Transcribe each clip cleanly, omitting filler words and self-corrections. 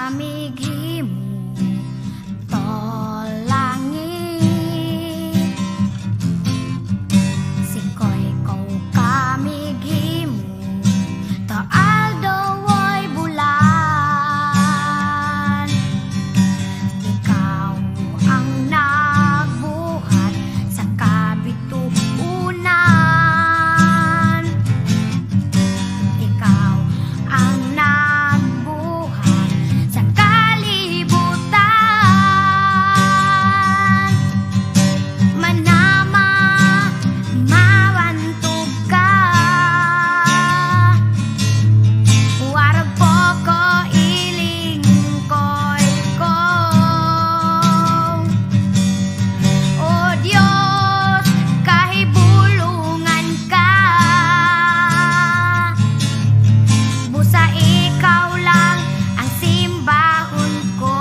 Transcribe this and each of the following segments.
kami gimu tolangit sikoy ko kami gimu taaldo woy bulan ikaw ang nagbuhat sa kabituunan ikaw ang nagbuhat sa kalibutan manama mawantog ka warag po ko ilingkoy ko o Diyos kahibulungan ka busa ikaw lang ang simbahon ko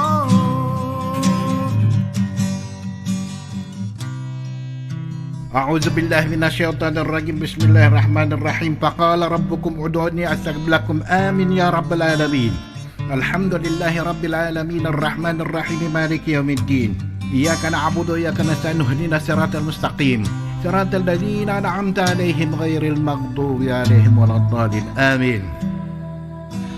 أعوذ بالله من الشيطان الرجيم بسم الله الرحمن الرحيم فقال ربكم ادعوني أستجب لكم آمين يا رب العالمين الحمد لله رب العالمين الرحمن الرحيم مالك يوم الدين إياك نعبد وإياك نستعين اهدنا الصراط المستقيم صراط الذين أنعمت عليهم غير المغضوب عليهم ولا الضالين آمين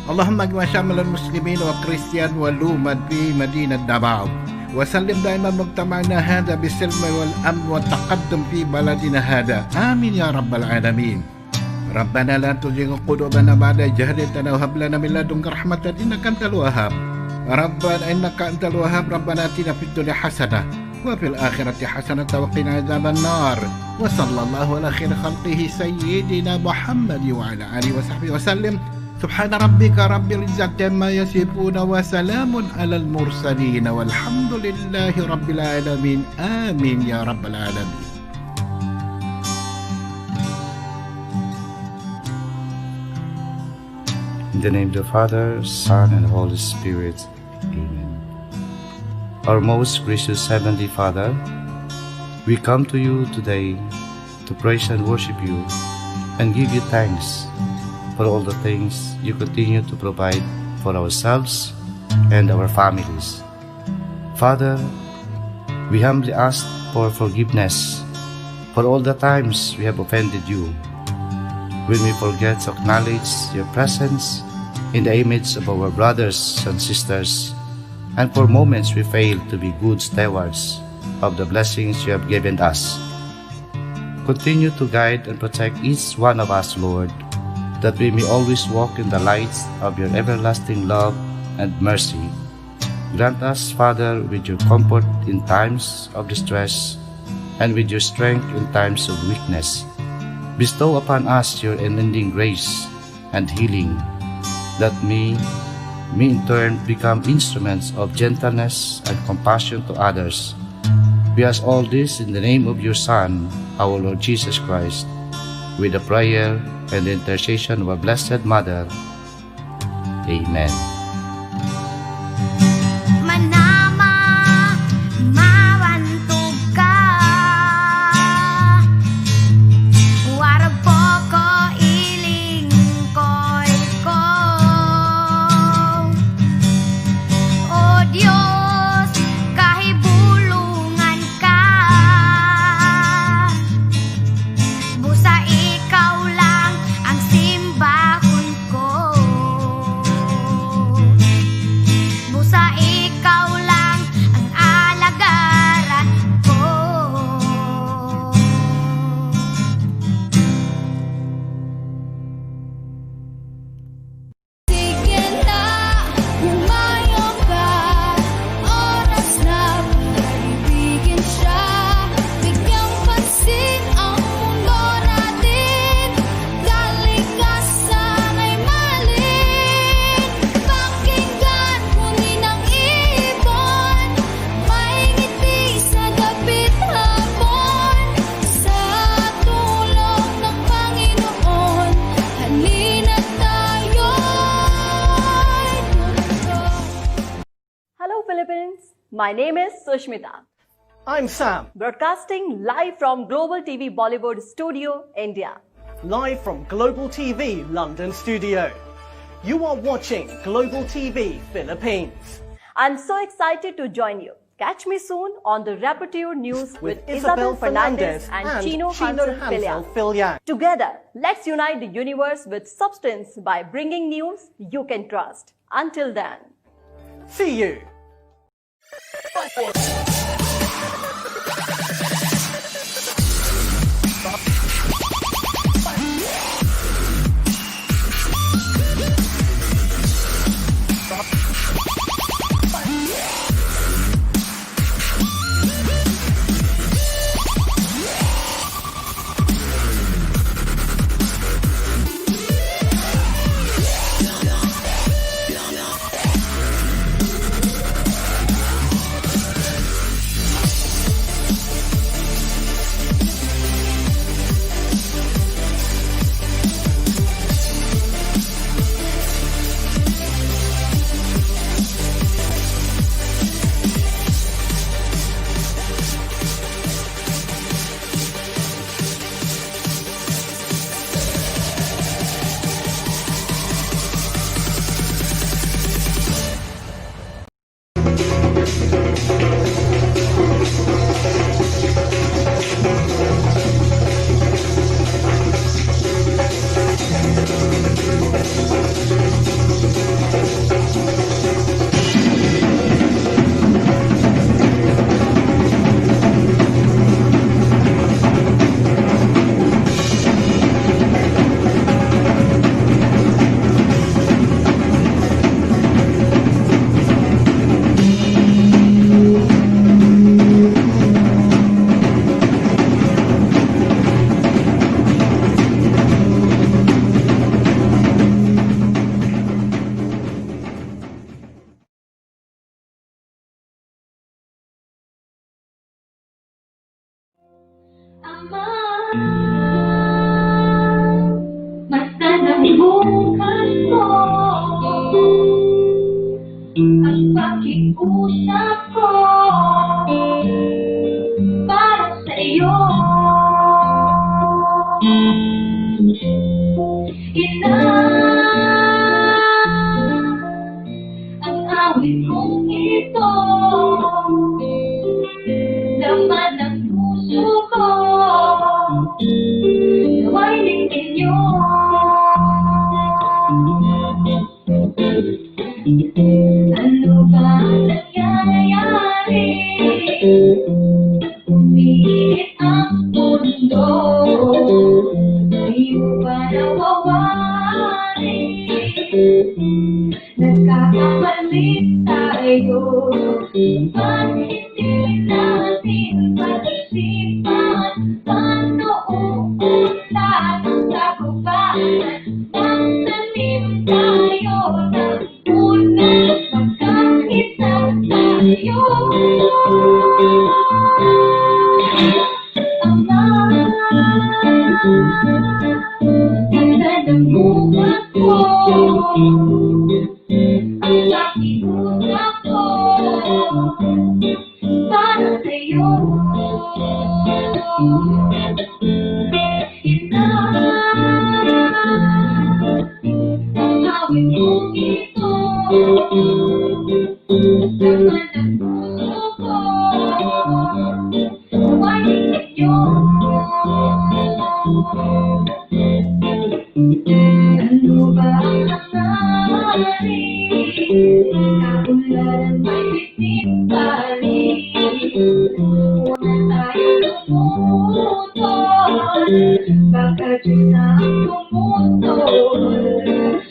اللهم اجمع شمل المسلمين والكريستيان والأمة في مدينة دباو وسلم دائما مجتمعنا هذا بالسلم والأمن والتقدم في بلدنا هذا آمين يا رب العالمين ربنا لا تزغ قلوبنا بعد إذ هديتنا وهب لنا من لدنك رحمة إنك أنت الوهاب ربنا إنك أنت الوهاب ربنا آتنا في الدنيا حسنة وفي الآخرة حسنة وقنا عذاب النار وصلى الله على خير خلقه سيدنا محمد وعلى آله وصحبه وسلم سبحان ربك رب العزة عما يصفون وسلام على المرسلين والحمد لله رب العالمين آمين يا رب العالمين. In the name of the Father, Son, and Holy Spirit. Amen. Our most gracious Heavenly Father, we come to you today to praise and worship you and give you thanks for all the things you continue to provide for ourselves and our families. Father, we humbly ask for forgiveness for all the times we have offended you, when we forget to acknowledge your presence in the image of our brothers and sisters, and for moments we fail to be good stewards of the blessings you have given us. Continue to guide and protect each one of us, Lord, that we may always walk in the light of your everlasting love and mercy. Grant us, Father, with your comfort in times of distress and with your strength in times of weakness. Bestow upon us your unending grace and healing, that we may in turn become instruments of gentleness and compassion to others. We ask all this in the name of your Son, our Lord Jesus Christ, with the prayer and the intercession of our Blessed Mother. Amen. manama mawantog ka warag po ko ilingkoy ko o Diyos kahibulungan ka busa ikaw lang ang simbahon ko busa ikaw lang ang alagaran ko sige na humayo ka oras na paibigin siya bigyang pansin ang mundo natin kalikasan ay maling pakinggan huni ng ibon may ngiti sa gabit hapon sa tulong ng Panginoon halina tayo'y tugtog. Hello Philippines, my name is Sushmita, I'm Sam, broadcasting live from Global TV Bollywood Studio, India. live from Global TV London studio. You are watching Global TV Philippines I'm so excited to join you. Catch me soon on the Rapporteur News with Isabel Isabel Fernandez and Chino Hansel Hansel Filian. Filian. Together, let's unite the universe with substance by bringing news you can trust. Until then. See you. Ama, masarap bukas mo ang pakiusap ko para sa iyo. Ina, ang awit kong ito, laman ng puso ko, nawa'y lingin niyo. Ano ba nangyayari? Umiinit ang mundo, di mo ba nawawari? Nagkakabalik tayo, ba't hindi natin pag-isipan? Paano uulan ang kagubatan? Magtanim tayo ng punan, magkakita tayo. Ama, ganda ng bukas ko, ang pakiusap ko para sa'yo. Ina, ang awit kong ito, laman ng puso ko, nawa'y lingin niyo. Ano ba ang nangyari? Kaularan may bitbit-balik, huwag na tayo tumutol, baka Diyos na ang tumutol.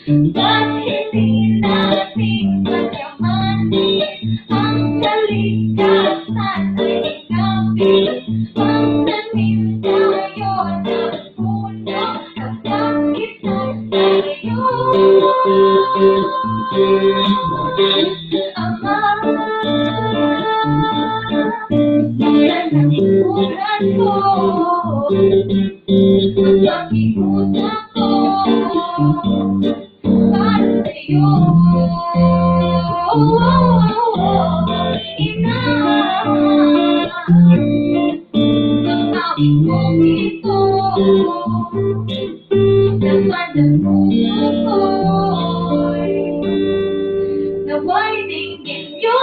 Ba't hindi natin pagyamanin ang kalikasan ay ikapit? Magtanim tayo ng puno, magkakita tayo. Ama, yan ang ipunan ko, ang pakiusap ko para sa'yo. Ina, ang awit kong ito, laman ng puso ko, living in you.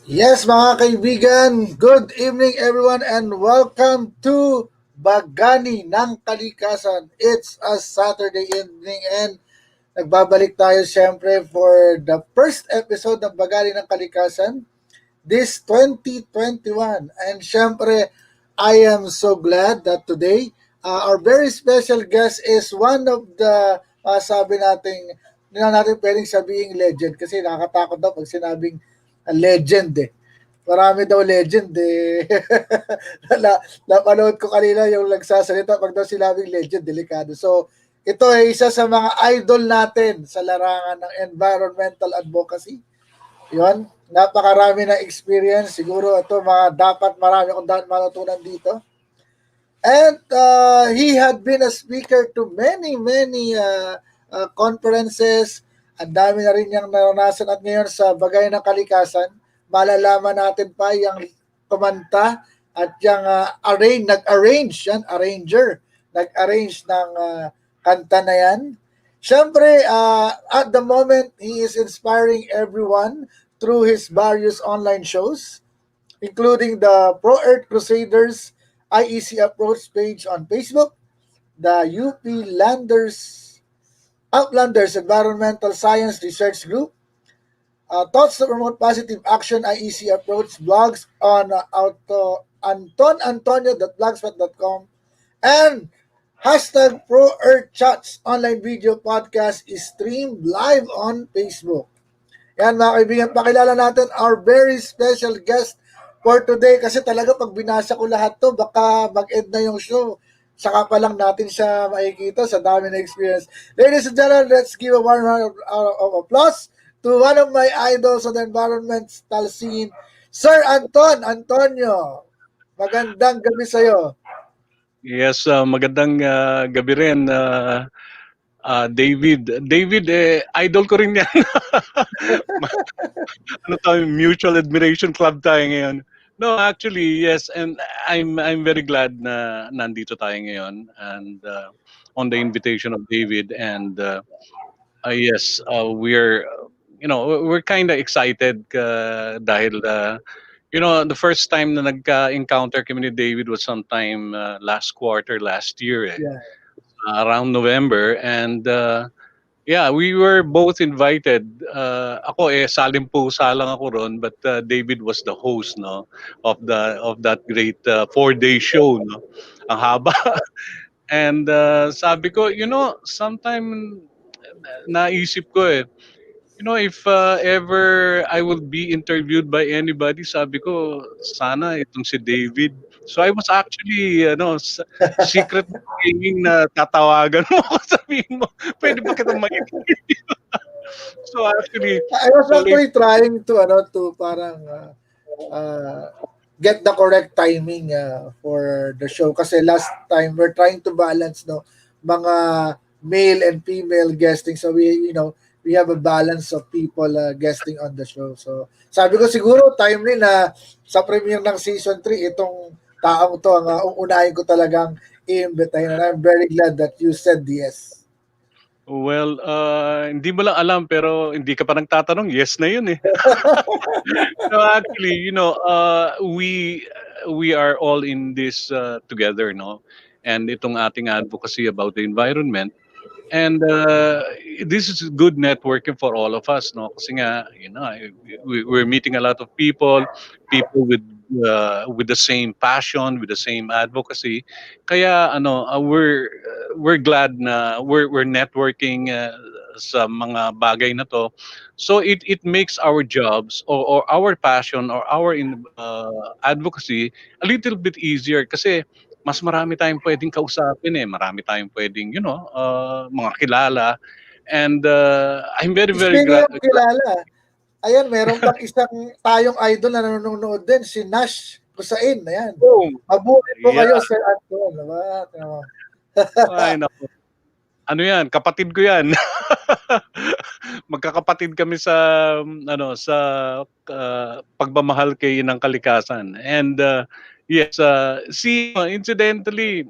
Yes, mga kaibigan, good evening everyone and welcome to Bagani ng Kalikasan. It's a Saturday evening and nagbabalik tayo siyempre for the first episode ng Bagani ng Kalikasan this 2021. And siyempre, I am so glad that today our very special guest is one of the sabi nating hindi na natin pwedeng sabihing legend kasi nakakatakot daw pag sinabing legend eh. Marami daw legend eh. Napanood ko kanina yung nagsasalita pag daw sinabing legend, delikado. So, ito ay isa sa mga idol natin sa larangan ng environmental advocacy. Yun, napakarami na experience. Siguro ito mga dapat marami akong matutunan dito. And he had been a speaker to many conferences. Ang dami na rin niyang naranasan at ngayon sa Bagay ng Kalikasan, malalaman natin pa yung kumanta at yung nag-arrange ng kanta na yan. Siyempre, at the moment, he is inspiring everyone through his various online shows, including the Pro-Earth Crusaders IEC Approach page on Facebook, the UP Outlanders Environmental Science Research Group, Thoughts to Promote Positive Action IEC Approach blogs on ANTON.blogspot.com, and hashtag Pro-Earth Chats online video podcast is streamed live on Facebook. Yan mga kaibigan, pakilala natin our very special guest for today kasi talaga pag binasa ko lahat to baka mag-end na yung show. Saka pa lang natin siya makikita sa dami na experience. Ladies and gentlemen, let's give a warm round of applause to one of my idols on the environmental scene, Sir Antonio. Magandang gabi sa'yo. Yes, magandang gabi rin, David. David, idol ko rin yan. Ano tayo, mutual admiration club tayo ngayon. No, actually, yes, and I'm very glad na nandito tayo ngayon and on the invitation of David and yes, we're kind of excited dahil the first time na nagka-encounter kami ni David was sometime last quarter last year, Yeah. around November, and yeah, we were both invited. Ako salimpusa lang ako ron, but David was the host, no, of that great 4-day show, no. Ang haba. And sabi ko, sometime naisip ko if ever I will be interviewed by anybody, sabi ko, sana itong si David. So I was actually, secret thinking na tatawagan mo ako, sabihin mo, pwede ba kitang mag-interview? So actually, I was actually trying to parang get the correct timing for the show kasi last time we're trying to balance mga male and female guesting, so we have a balance of people guesting on the show. So sabi ko siguro timely na sa premiere ng season 3 itong taong to ang uunahin ko talagang i-imbitahin, and I'm very glad that you said yes. well, hindi mo lang alam pero hindi ka pa nagtatanong, yes na yun eh. So actually, we are all in this together, no? And itong ating advocacy about the environment. And this is good networking for all of us, no? Kasi nga, we're meeting a lot of people with the same passion, with the same advocacy. Kaya we're glad na we're networking sa mga bagay na to. So it makes our jobs or our passion or our advocacy a little bit easier kasi mas marami tayong pwedeng kausapin marami tayong pwedeng mga kilala, and I'm very Speaking glad. of kilala, ayan, meron pang isang tayong idol na nanonood din, si Nash Kusain. Ayan. Oh, Mabuhay po yeah. kayo, Sir Anton. Diba? Ay, naku. Ano yan? Kapatid ko yan. Magkakapatid kami sa pagmamahal kay ng Kalikasan. And Yes, see, incidentally,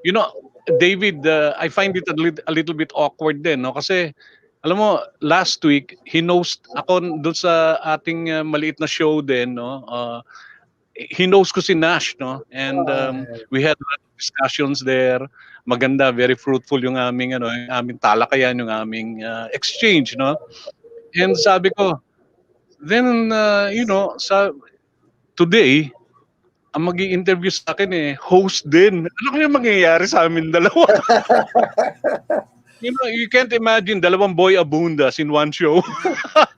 you know, David, I find it a little bit awkward din, no? Kasi, alam mo, last week, hinost ako doon sa ating maliit na show din, no? Hinost ko si Nash, no? And we had a lot of discussions there. Maganda, very fruitful yung aming talakayan, yung aming exchange, no? And sabi ko, then, today, ang magi-interview sa akin host din. Ano kaya mangyayari sa amin dalawa? You can't imagine dalawang boy abundas in one show.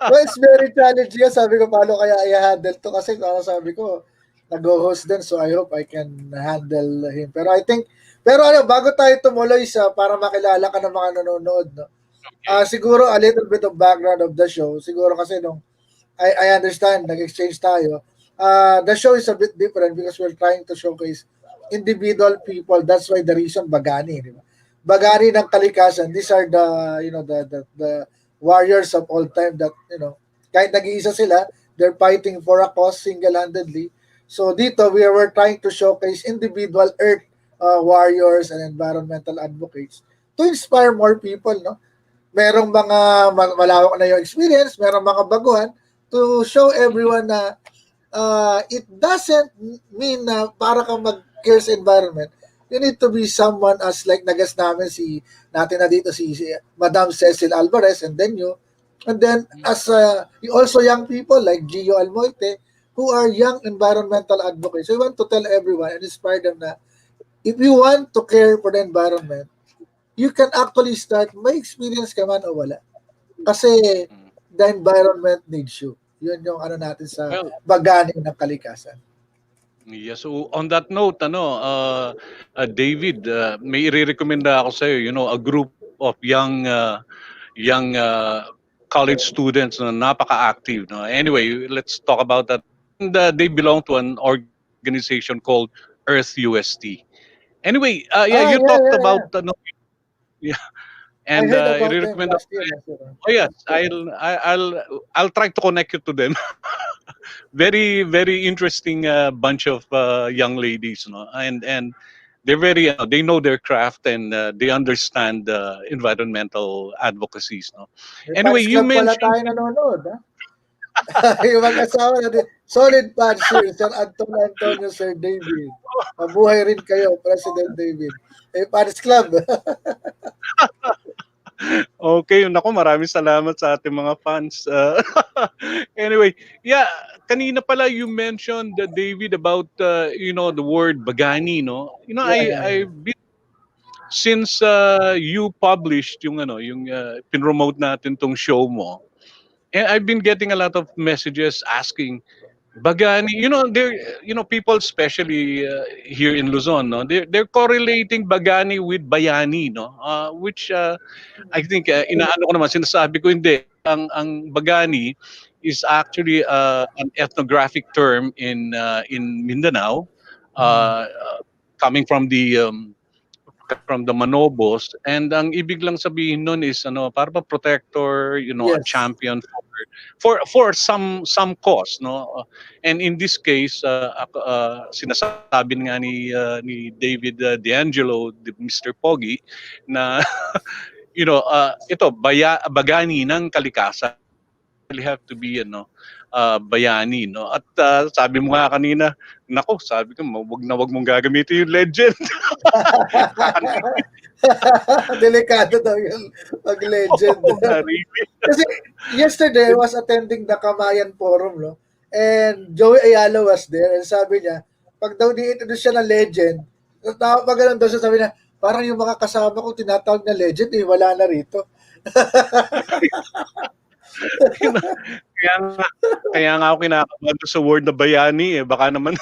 Well, it's very challenging yan. Sabi ko, paano kaya i-handle to? Kasi sabi ko, nag-host din, so I hope I can handle him. Pero I think, bago tayo tumuloy para makilala ka ng mga nanonood, no? Siguro a little bit of background of the show. Siguro kasi I understand, nag-exchange tayo. The show is a bit different because we're trying to showcase individual people. That's why the reason Bagani, di ba? Bagani ng Kalikasan. These are the warriors of all time that, kahit nag-iisa sila, they're fighting for a cause single-handedly. So dito, we were trying to showcase individual earth warriors and environmental advocates to inspire more people, no? Merong mga malawak na yung experience, merong mga baguhan to show everyone na it doesn't mean na para kang mag-care sa environment. You need to be someone as like nagas namin natin na dito si Madam Cecil Alvarez and then you. And then as also young people like Gio Almoite who are young environmental advocates. So we want to tell everyone and inspire them na if you want to care for the environment, you can actually start, may experience ka man o wala. Kasi the environment needs you. Yun yung natin sa Bagani ng Kalikasan. Yes, so on that note, David, may i-recommenda ako sa iyo, a group of young college students na napaka-active, no. Anyway, let's talk about that. And they belong to an organization called Earth UST. Anyway, you talked about yeah. And I heard about i-recommend them last year. Oh yes, I'll try to connect you to them. Very very interesting bunch of young ladies, no, and they're very they know their craft and they understand environmental advocacies, no. Anyway, you Pala mentioned tayo nanonood, ha? Yung mag-asawa natin, solid fans here, Sir Antonio, Sir David. Mabuhay rin kayo, President David. Fans Club. Okay, nako, maraming salamat sa ating mga fans. Anyway, yeah, kanina pala you mentioned David about the word Bagani, no. I since you published yung pinromote natin tong show mo, and I've been getting a lot of messages asking Bagani, people especially here in Luzon, no, they're correlating Bagani with Bayani, no, which I think inaano ko naman, sinasabi ko hindi, ang Bagani is actually an ethnographic term in Mindanao, coming from the Manobos, and ang ibig lang sabihin nun is para ba protector, a Yes. champion for some cause, no. And in this case, sinasabi nga ni David D'Angelo, Mr. POGI, na ito Bagani ng Kalikasan. Really have to be bayani, no. At sabi mo nga kanina, nako, sabi ko wag mong gagamitin yung legend. Delikado daw yung pag-legend. Kasi yesterday I was attending the Kamayan Forum, no? And Joey Ayala was there and sabi niya, pag daw di-introduce siya ng legend, pag ganun daw siya, sabi niya, parang yung mga kasama ko tinatawag na legend, wala na rito. kaya nga ako kinakabahan sa word na bayani, baka naman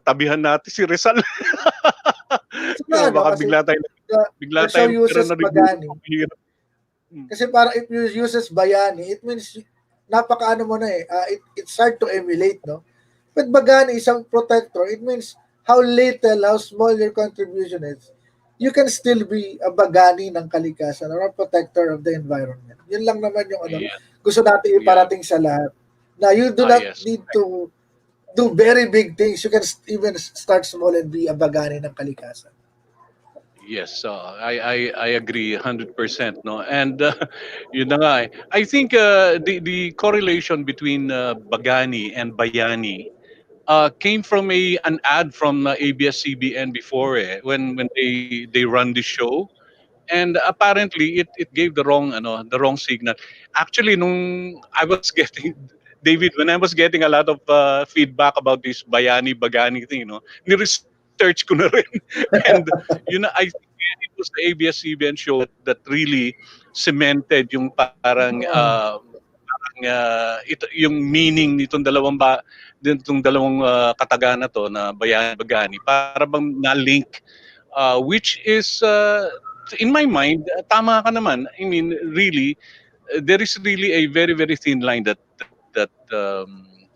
tabihan natin si Rizal. Baka bigla tayo uses Bagani. Kasi parang if you uses Bayani, it means napakaano mo na it's hard to emulate, no. But Bagani is a protector. It means how little, how small your contribution is, you can still be a Bagani ng Kalikasan or a protector of the environment. Yun lang naman yung gusto natin iparating sa lahat. Na you do not need to do very big things. You can even start small and be a Bagani ng Kalikasan. Yes, I agree 100%, no. And yun na nga eh. I think the correlation between Bagani and Bayani came from a an ad from ABS-CBN before when they run the show, and apparently it gave the wrong signal. Actually, nung I was getting David, when I was getting a lot of feedback about this Bayani Bagani thing, ni-research ko na rin. And I think it was the ABS-CBN show that really cemented yung yung meaning nitong dalawang kataga na to na Bayani Bagani, para bang na-link, which is in my mind, tama ka naman. I mean, really, there is really a very very thin line that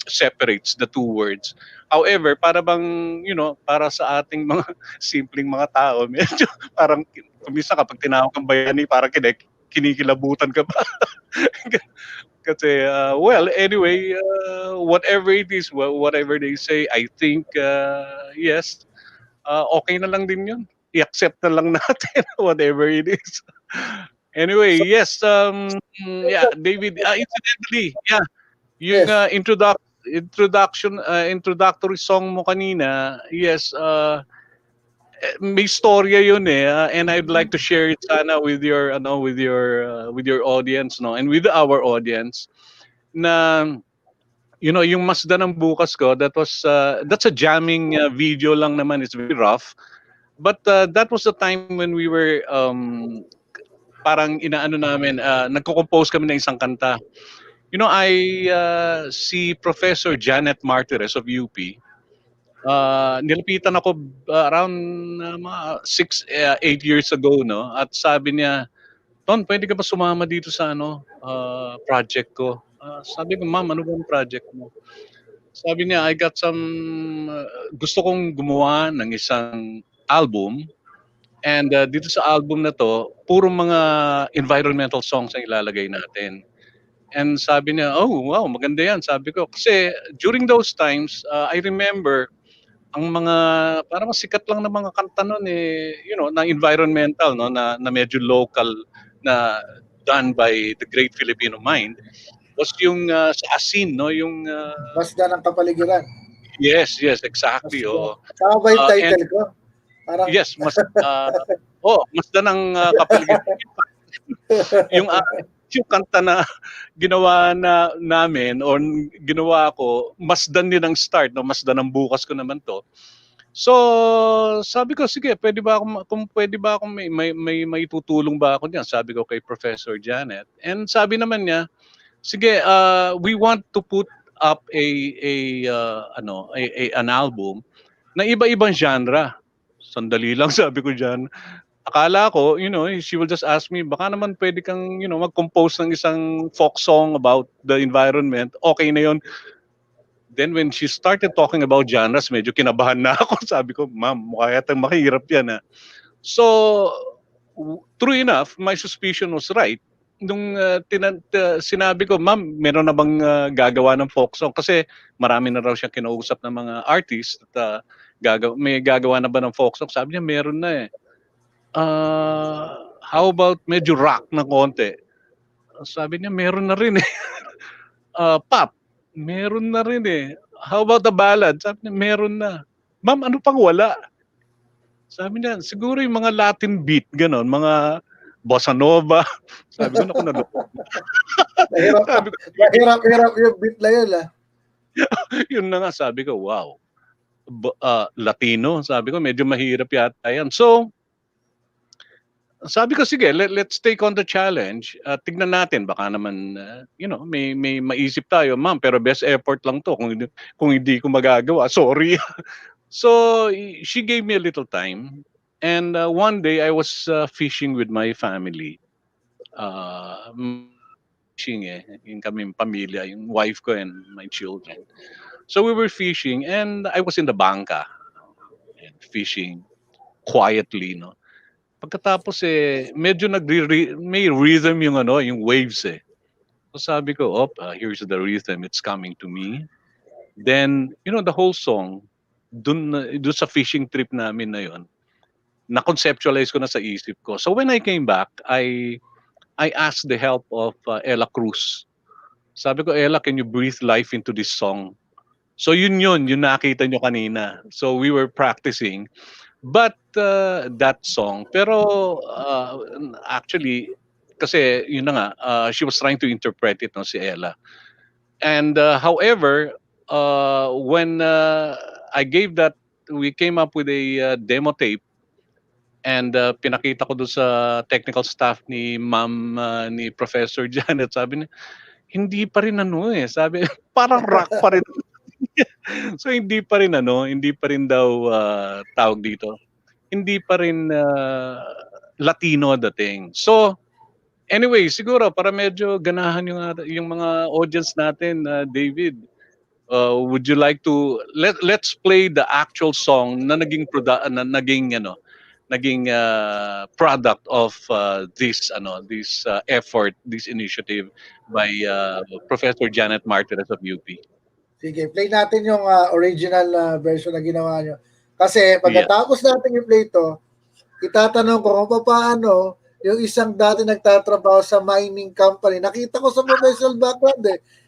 separates the two words. However, para bang para sa ating mga simpleng mga tao, medyo parang kumisa kapag tinawag kang Bayani, parang kinikilabutan ka pa. Kasi well, anyway, whatever it is, whatever they say, I think yes, okay na lang din 'yun. I-accept na lang natin whatever it is. Anyway, yes, yeah, David, incidentally, yeah, yung Yes. introductory song mo kanina, yes, may storya yun and I'd like to share it sana with your with your audience, no, and with our audience, na yung Masda ng bukas ko, that's a jamming video lang naman. It's very rough, but that was the time when we were parang inaano namin, nagko-compose kami ng isang kanta. I si Professor Janet Martires of UP. Nilapitan ako around mga 6 8 years ago, no, at sabi niya, "Ton, pwede ka ba sumama dito sa project ko?" Sabi ko, "Ma'am, ano bang project mo?" Sabi niya, "I got some gusto kong gumawa ng isang album, and dito sa album na 'to, puro mga environmental songs ang ilalagay natin." And sabi niya, "Oh, wow, maganda 'yan." Sabi ko, kasi during those times, I remember ang mga parang sikat lang na mga kanta no'n na environmental, no, na medyo local, na done by the great Filipino mind, was yung sa Asin, no, yung Masda ng kapaligiran. yes, exactly, Masda. oo. Tama ba yung And title ko? Parang, yes, Masda ng kapaligiran. Yung yung kanta na ginawa namin, or ginawa ko, Masdan din ang start, no, Masdan ng bukas ko naman 'to. So, sabi ko, sige, pwede ba akong may maitutulong ba ako diyan? Sabi ko kay Professor Janet. And sabi naman niya, sige, we want to put up an album na iba-ibang genre. Sandali lang, sabi ko diyan. Akala ko, she will just ask me, baka naman pwede kang, mag-compose ng isang folk song about the environment. Okay na 'yon. Then when she started talking about genres, medyo kinabahan na ako. Sabi ko, "Ma'am, mukha yatang mahirap yan." So, true enough, my suspicion was right. Nung sinabi ko, "Ma'am, meron na bang gagawa ng folk song?" Kasi marami na raw siyang kinausap ng mga artist at may gagawa na ba ng folk song? Sabi niya, meron na eh. How about medyo rock na konti? Sabi niya, meron na rin eh. Pop, meron na rin eh. How about the ballad? Sabi niya, meron na. "Ma'am, ano pang wala?" Sabi niya, "Siguro yung mga Latin beat, ganon, mga bossa nova." Sabi ko, naku, mahirap, sabi ko, mahirap yung beat na yun, ah. yun na nga, sabi ko, wow. Latino, sabi ko, medyo mahirap yata yan. So, sabi ko, sige, let's take on the challenge. Tignan natin, baka naman, may maisip tayo, "Ma'am, pero best effort lang to. Kung hindi ko magagawa, sorry." So, she gave me a little time. And one day, I was fishing with my family. Fishing yung kaming pamilya, yung wife ko and my children. So, we were fishing, and I was in the bangka and fishing quietly, no. Pagkatapos medyo may rhythm yung waves eh. So sabi ko, here's the rhythm, it's coming to me. Then, the whole song, dun sa fishing trip namin na yon, na-conceptualize ko na sa isip ko. So when I came back, I asked the help of Ella Cruz. Sabi ko, Ella, can you breathe life into this song? So yung nakita nyo kanina. So we were practicing. But that song, pero actually, kasi yun na nga, she was trying to interpret it, no, si Ella. And however, when I gave that, we came up with a demo tape, and pinakita ko doon sa technical staff ni Ma'am, ni Professor Janet. Sabi niya, hindi pa rin ano eh. Sabi, parang rock pa rin. So hindi pa rin daw tawag dito. Hindi pa rin Latino dating. So anyway, siguro para medyo ganahan yung mga audience natin, David. Would you like to let's play the actual song na naging product of this effort, this initiative by Professor Janet Martinez of UP. Sige, play natin yung original version na ginawa nyo. Kasi Yeah. pagkatapos natin i-play ito, itatanong ko kung paano yung isang dati nagtatrabaho sa mining company. Nakita ko sa professional background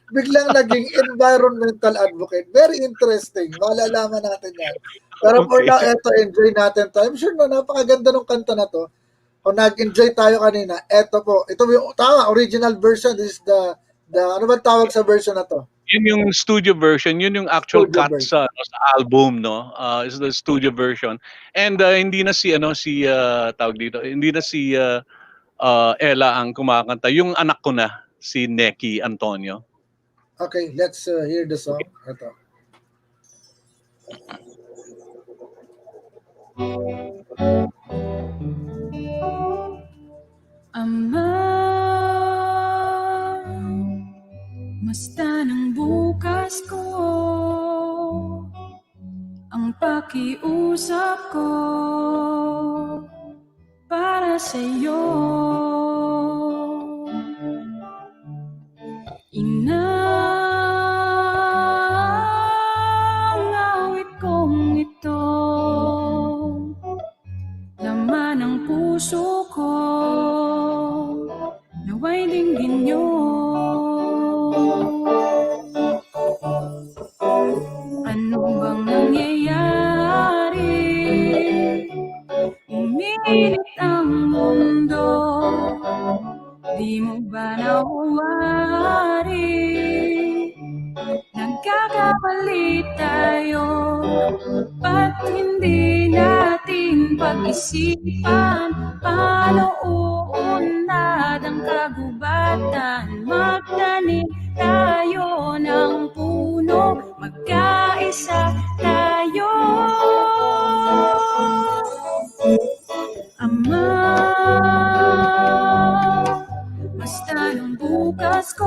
biglang naging environmental advocate. Very interesting. Malalaman natin yan. Pero for Okay. now, eto, enjoy natin to. I'm sure na napakaganda ng kanta na to. Kung nag-enjoy tayo kanina, eto po. Ito yung tama, original version. This is the ano ba tawag sa version na to? Yun yung studio version, yun yung actual Studio cut version. sa album, no? Is the studio version. And hindi na tawag dito, hindi na si Ella ang kumakanta. Yung anak ko na, si Neki Antonio. Okay, let's hear the song. Ito. Ama, basta ng bukas ko, ang pakiusap ko para sa'yo. Inang awit kong ito, laman ng puso ko, naway dinggin niyo. Ano bang nangyayari? Uminit ang mundo, di mo ba nawari? Nagkakamali tayo, ba't hindi natin pag-isipan? Paano uunlad ang kagubatan? Magtanim tayo ng puno, magkaisa tayo. Ama, basta ng bukas ko,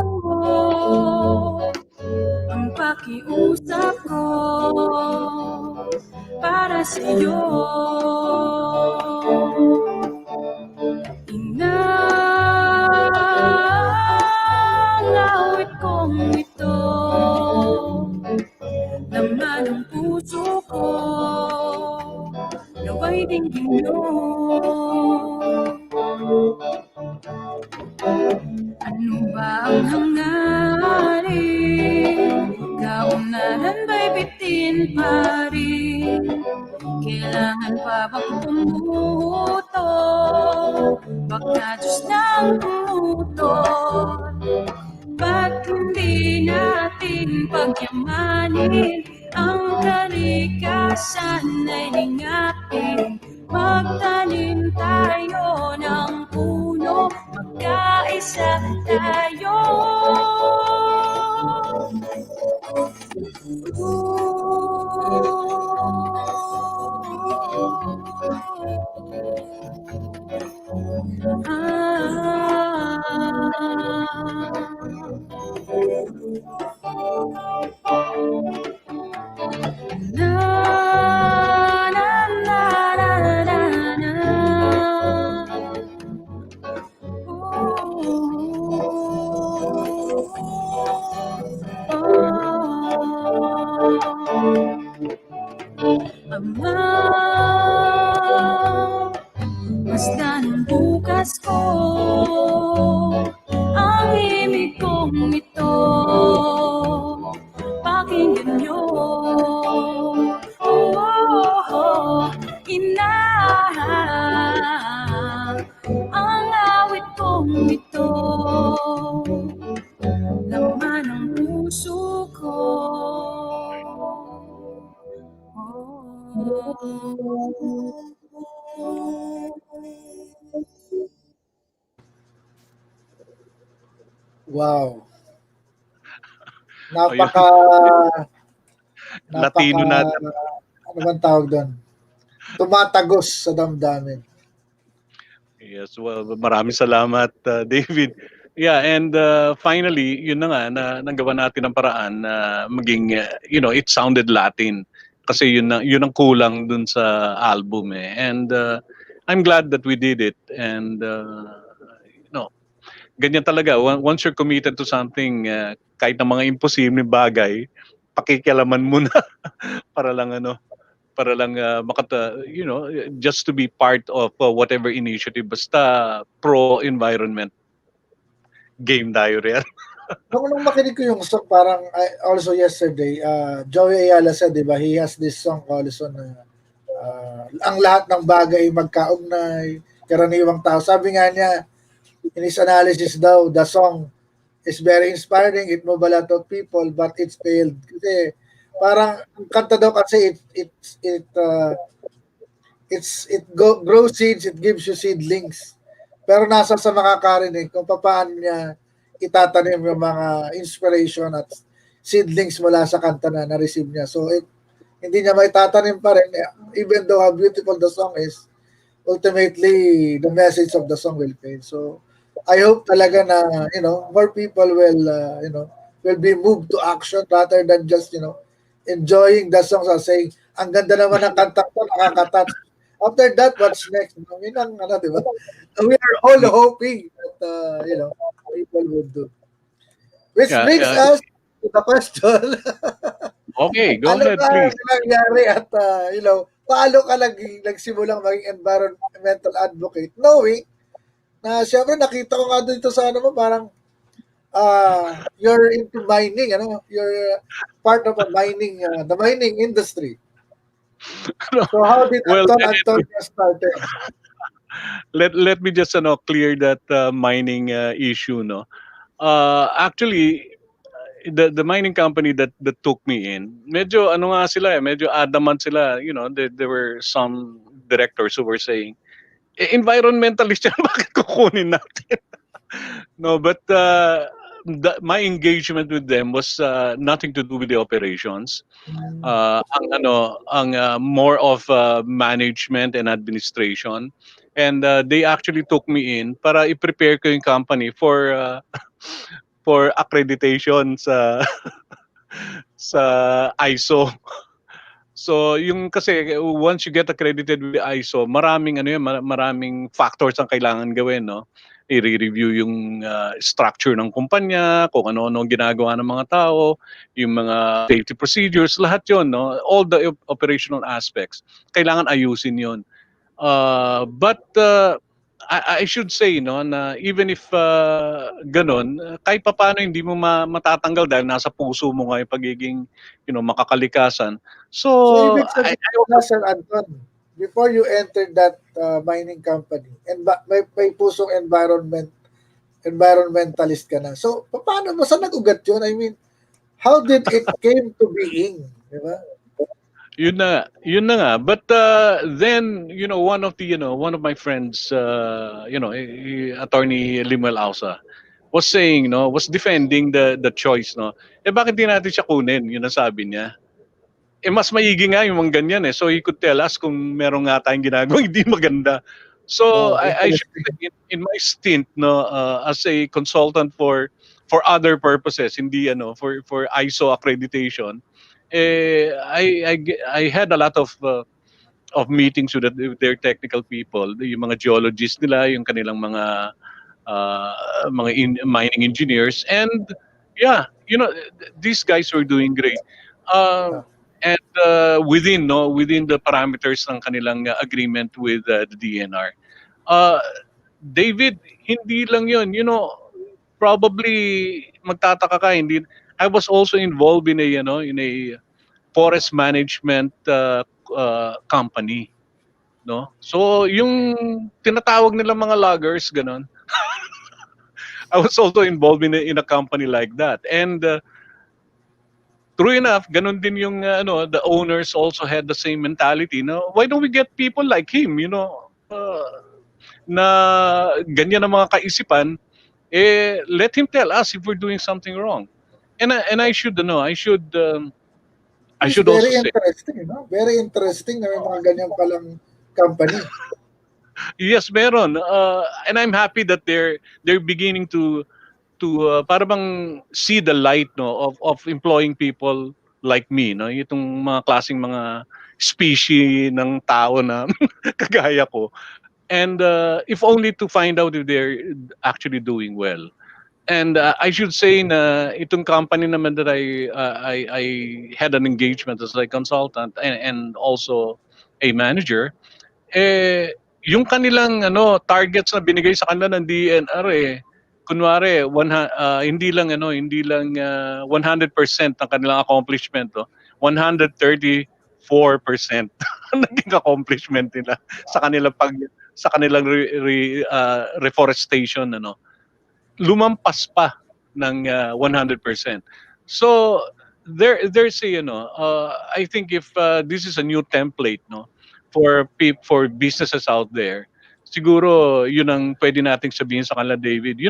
ang pakiusap ko para sa'yo. Inang awit kong ito, laman ng puso ko, naway dinggin niyo. Ano ba ang hangarin? Kaunanan ba'y bitin pa rin? Kailangan pa bang pumuto? Baka Diyos nang pumuto. Ba't hindi natin pagyamanin? Ang kalikasan ay lingatin. Magtanim tayo ng puno, magkaisa tayo. oras ko, ang himig kong ito, pakinggan niyo. Ina, ang awit kong ito, laman ng puso ko. Wow. Ayun. Napaka Latino natin. ano bang tawag doon? Tumatagos sa damdamin. Yes, well, maraming salamat, David. Yeah, and finally, yun na nga, nagawa natin ang paraan na maging, it sounded Latin. Kasi yun ang kulang dun sa album eh. And I'm glad that we did it. And, ganyan talaga. Once you're committed to something, kahit na mga imposibleng bagay, pakikialaman mo na para lang para lang just to be part of whatever initiative, basta pro-environment, game tayo rin. Nung makinig ko yung song, parang also yesterday, Joey Ayala said, di ba, he has this song also na ang lahat ng bagay magkaugnay, karaniwang tao. Sabi nga niya, in his analysis daw, the song is very inspiring, it moved a lot of people, but it's failed. Kasi parang ang kanta daw kasi grows seeds, it gives you seedlings. Pero nasa sa makakarinig kung paano niya itatanim yung mga inspiration at seedlings mula sa kanta na na-receive niya. So hindi niya maitatanim pa rin, even though how beautiful the song is, ultimately the message of the song will fail. So I hope talaga na more people will will be moved to action rather than just enjoying the songs and saying ang ganda naman ng kanta ko, nakaka-touch. After that, what's next? Yun ang diba? We are all hoping that people would do. Which brings us to the question. Okay, go ano ahead, ba please. nangyari at paano ka nagsimulang maging environmental advocate knowing na siyempre nakita ko nga dito sa mo parang you're into mining, you're part of a mining the mining industry. So how did Anton get started? Let me just clear that mining issue, no. Actually, the mining company that took me in, medyo nga sila medyo adamant sila, there were some directors who were saying, environmentalist yan, bakit kukunin natin? No, but my engagement with them was nothing to do with the operations. Ang more of management and administration. And they actually took me in para i-prepare ko yung company for for accreditation sa sa ISO. So yung kasi once you get accredited with ISO, maraming maraming factors ang kailangan gawin, no. I-review yung structure ng kumpanya, kung ano-ano ang ginagawa ng mga tao, yung mga safety procedures, lahat 'yon, no. All the operational aspects. Kailangan ayusin 'yon. But I should say, no, na even if ganon, kahit papaano hindi mo matatanggal dahil nasa puso mo nga yung pagiging makakalikasan. So So ibig sabihin na, Sir Anton, before you entered that mining company and may pusong environmentalist ka na. So paano mo, saan nag-ugat yun? I mean, how did it came to being? Di ba? yun na nga. But then one of my friends, attorney Limuel Ausa, was saying, was defending the choice, no. Bakit di natin siya kunin? Yun ang sabi niya. Mas maigi nga yung mga ganyan eh. So he could tell us kung meron nga tayong ginagawa hindi maganda. So I should say, in my stint, no, as a consultant for other purposes, hindi for ISO accreditation, I had a lot of meetings with their technical people, yung mga geologists nila, yung kanilang mga mining engineers, and yeah, these guys were doing great. And within the parameters ng kanilang agreement with the DNR. David, hindi lang yun. Probably magtataka ka, hindi. I was also involved in a forest management company, no? So, yung tinatawag nila mga loggers, ganon. I was also involved in a company like that. And true enough, ganun din yung the owners also had the same mentality. No, why don't we get people like him? Na ganyan ang mga kaisipan. Let him tell us if we're doing something wrong. And I should I It's should also very say interesting, no? Very interesting na may mga ganyan palang company. yes, meron. And I'm happy that they're beginning to para bang see the light, no, of employing people like me, no, itong mga klaseng mga species ng tao na kagaya ko. And if only to find out if they're actually doing well. And I should say na itong company naman that I had an engagement as a consultant and also a manager, yung kanilang targets na binigay sa kanila ng DNR, kunwari hindi lang 100% ng kanilang accomplishment, 134% naging accomplishment nila sa kanilang reforestation, lumampas pa ng 100%. So there's I think if this is a new template, no, for businesses out there, siguro yun ang pwede nating sabihin sa kanila, David.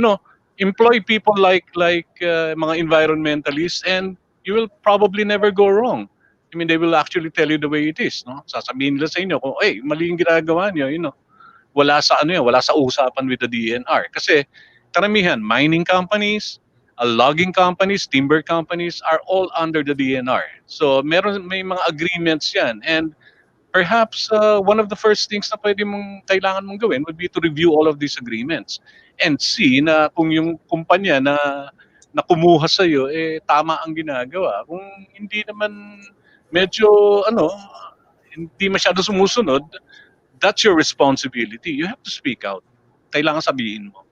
Employ people like mga environmentalists, and you will probably never go wrong. I mean, they will actually tell you the way it is, no? Sasabihin nila sa inyo kung, mali yung ginagawa niyo, wala sa usapan with the DNR. Kasi karamihan, mining companies, logging companies, timber companies are all under the DNR. So may mga agreements yan. And perhaps one of the first things na kailangan mong gawin would be to review all of these agreements and see na kung yung kumpanya na kumuha sa iyo tama ang ginagawa. Kung hindi naman medyo hindi masyado sumusunod, that's your responsibility. You have to speak out. Kailangan sabihin mo.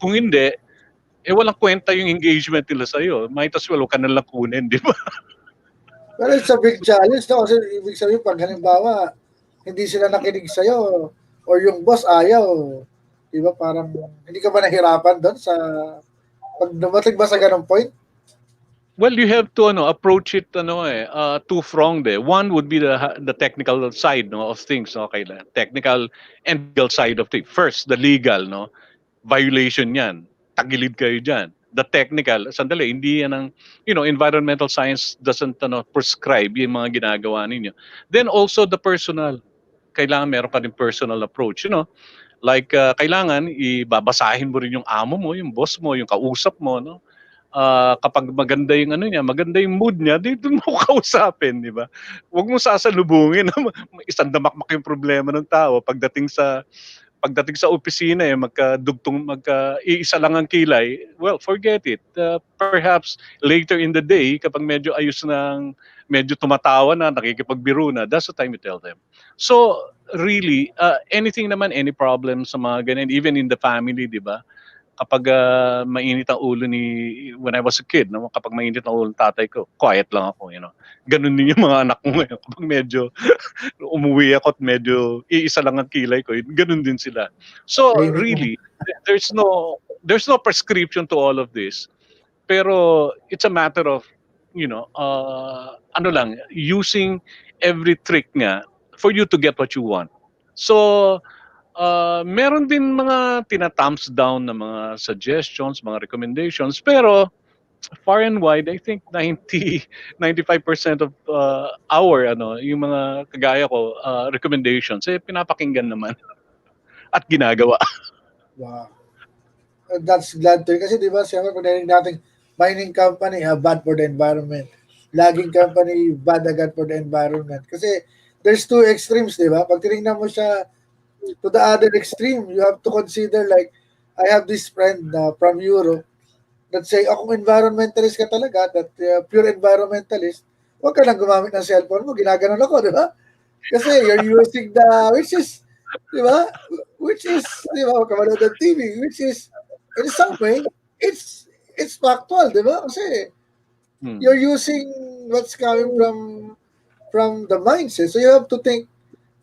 Kung hindi, walang kwenta yung engagement nila sa'yo. Might as well, huwag ka nalang kunin, di ba? Pero it's a big challenge, no? Kasi ibig sabihin, pag halimbawa, hindi sila nakinig sa'yo, or yung boss ayaw, di ba, parang, hindi ka ba nahirapan doon sa, pag dumating ba sa ganong point? Well, you have to approach it two-pronged. One would be the technical side, no, of things, okay, technical and legal side of things. First, the legal, no, violation 'yan. Tagilid kayo diyan. The technical, sandali, hindi yan ang environmental science doesn't prescribe yung mga ginagawa ninyo. Then also the personal. Kailangan meron ka din personal approach, like kailangan ibabasahin mo rin yung amo mo, yung boss mo, yung kausap mo, no? Kapag maganda yung maganda yung mood niya, di doon mo kausapin, di ba? Huwag mo sasalubungin. Isang damakmak yung problema ng tao pagdating sa opisina iisa lang ang kilay. Well, forget it. Perhaps later in the day, kapag medyo tumatawa na, nakikipagbiro na, that's the time you tell them. So really, anything naman, any problem sa mga ganyan, even in the family, di ba? Kapag mainit ang ulo when I was a kid, no? Kapag mainit ang ulo ng tatay ko, quiet lang ako, Ganun din yung mga anak ko ngayon. Kapag medyo umuwi ako at medyo iisa lang ang kilay ko, ganun din sila. So really, there's no prescription to all of this. Pero it's a matter of, using every trick nga for you to get what you want. So, meron din mga tina-thumbs down na mga suggestions, mga recommendations, pero far and wide, I think 95% of our yung mga kagaya ko recommendations pinapakinggan naman at ginagawa. Wow. That's glad to hear. Kasi di ba, siyempre, pag narinig natin, mining company, bad for the environment. Logging company, bad agad for the environment. Kasi there's two extremes, di ba? Pag tinignan mo siya to the other extreme, you have to consider like, I have this friend from Europe that say, kung environmentalist ka talaga, that pure environmentalist, huwag ka lang gumamit ng cellphone mo, ginaganon ako, di ba? Kasi you're using which is, di ba? which is, di ba, kapanood ng TV, which is, in some way, it's factual, di ba? Kasi Hmm. you're using what's coming from the mindset. So you have to think,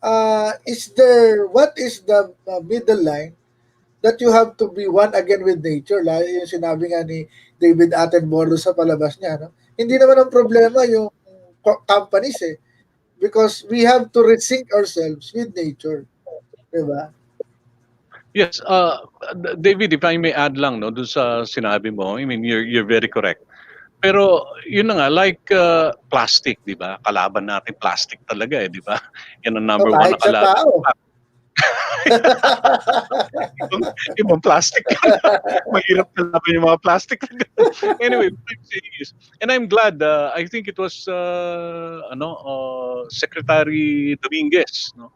what is the middle line that you have to be one again with nature? Lalo yung sinabi nga ni David Attenborough sa palabas niya, no? Hindi naman ang problema yung companies eh. Because we have to resync ourselves with nature. Diba? Yes, David, if I may add lang no dun sa sinabi mo, I mean you're very correct. Pero yun na nga like plastic, 'di ba? Kalaban natin plastic talaga eh, 'di ba? Yan ang O number one kahit na sa kalaban. tao. ibang, ibang plastic yun. Mahirap kalaban yung mga plastic. Anyway, what I'm saying is, and I'm glad, I think it was Secretary Dominguez, no?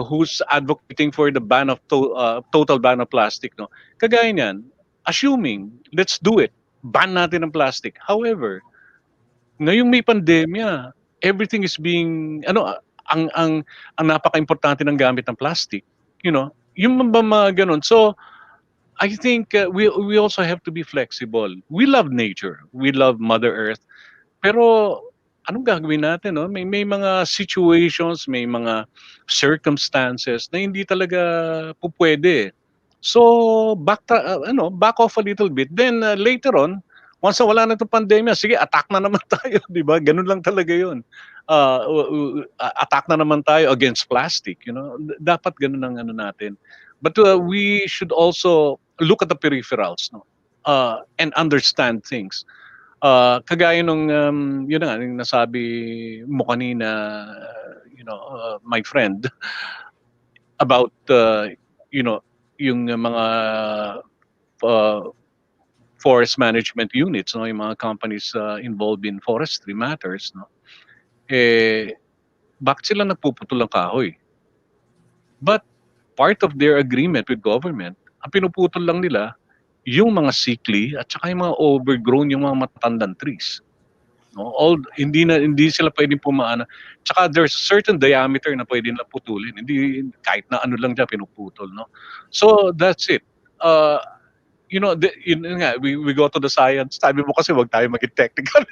Who's advocating for the total ban of plastic, no? Kagaya niyan, assuming, let's do it, ban natin ang plastic. However, ngayong may pandemya, everything is being ang napaka-importante ng gamit ng plastic, yung mga ganun. So I think we also have to be flexible. We love nature, we love Mother Earth, pero anong gagawin natin, no? May mga situations, may mga circumstances na hindi talaga pupwede. So back off a little bit. Then later on, once na wala na itong pandemya, sige, attack na naman tayo, di ba? Ganun lang talaga yun. Attack na naman tayo against plastic, Dapat ganun ang ano natin. But we should also look at the peripherals, no? And understand things. Kagaya nung yun na nga yung nasabi mo kanina, my friend, about yung mga uh, forest management units, no, yung mga companies involved in forestry matters, no. Bakit sila nagpuputol ng kahoy? But part of their agreement with government, ang pinuputol lang nila yung mga sickly at saka yung mga overgrown, yung mga matatandang trees. No, hindi sila pwedeng pumaana. Tsaka there's a certain diameter na pwede na putulin. Hindi kahit na ano lang diyan pinuputol, no. So that's it. Yun nga, we go to the science. Sabi mo kasi wag tayo maging technical.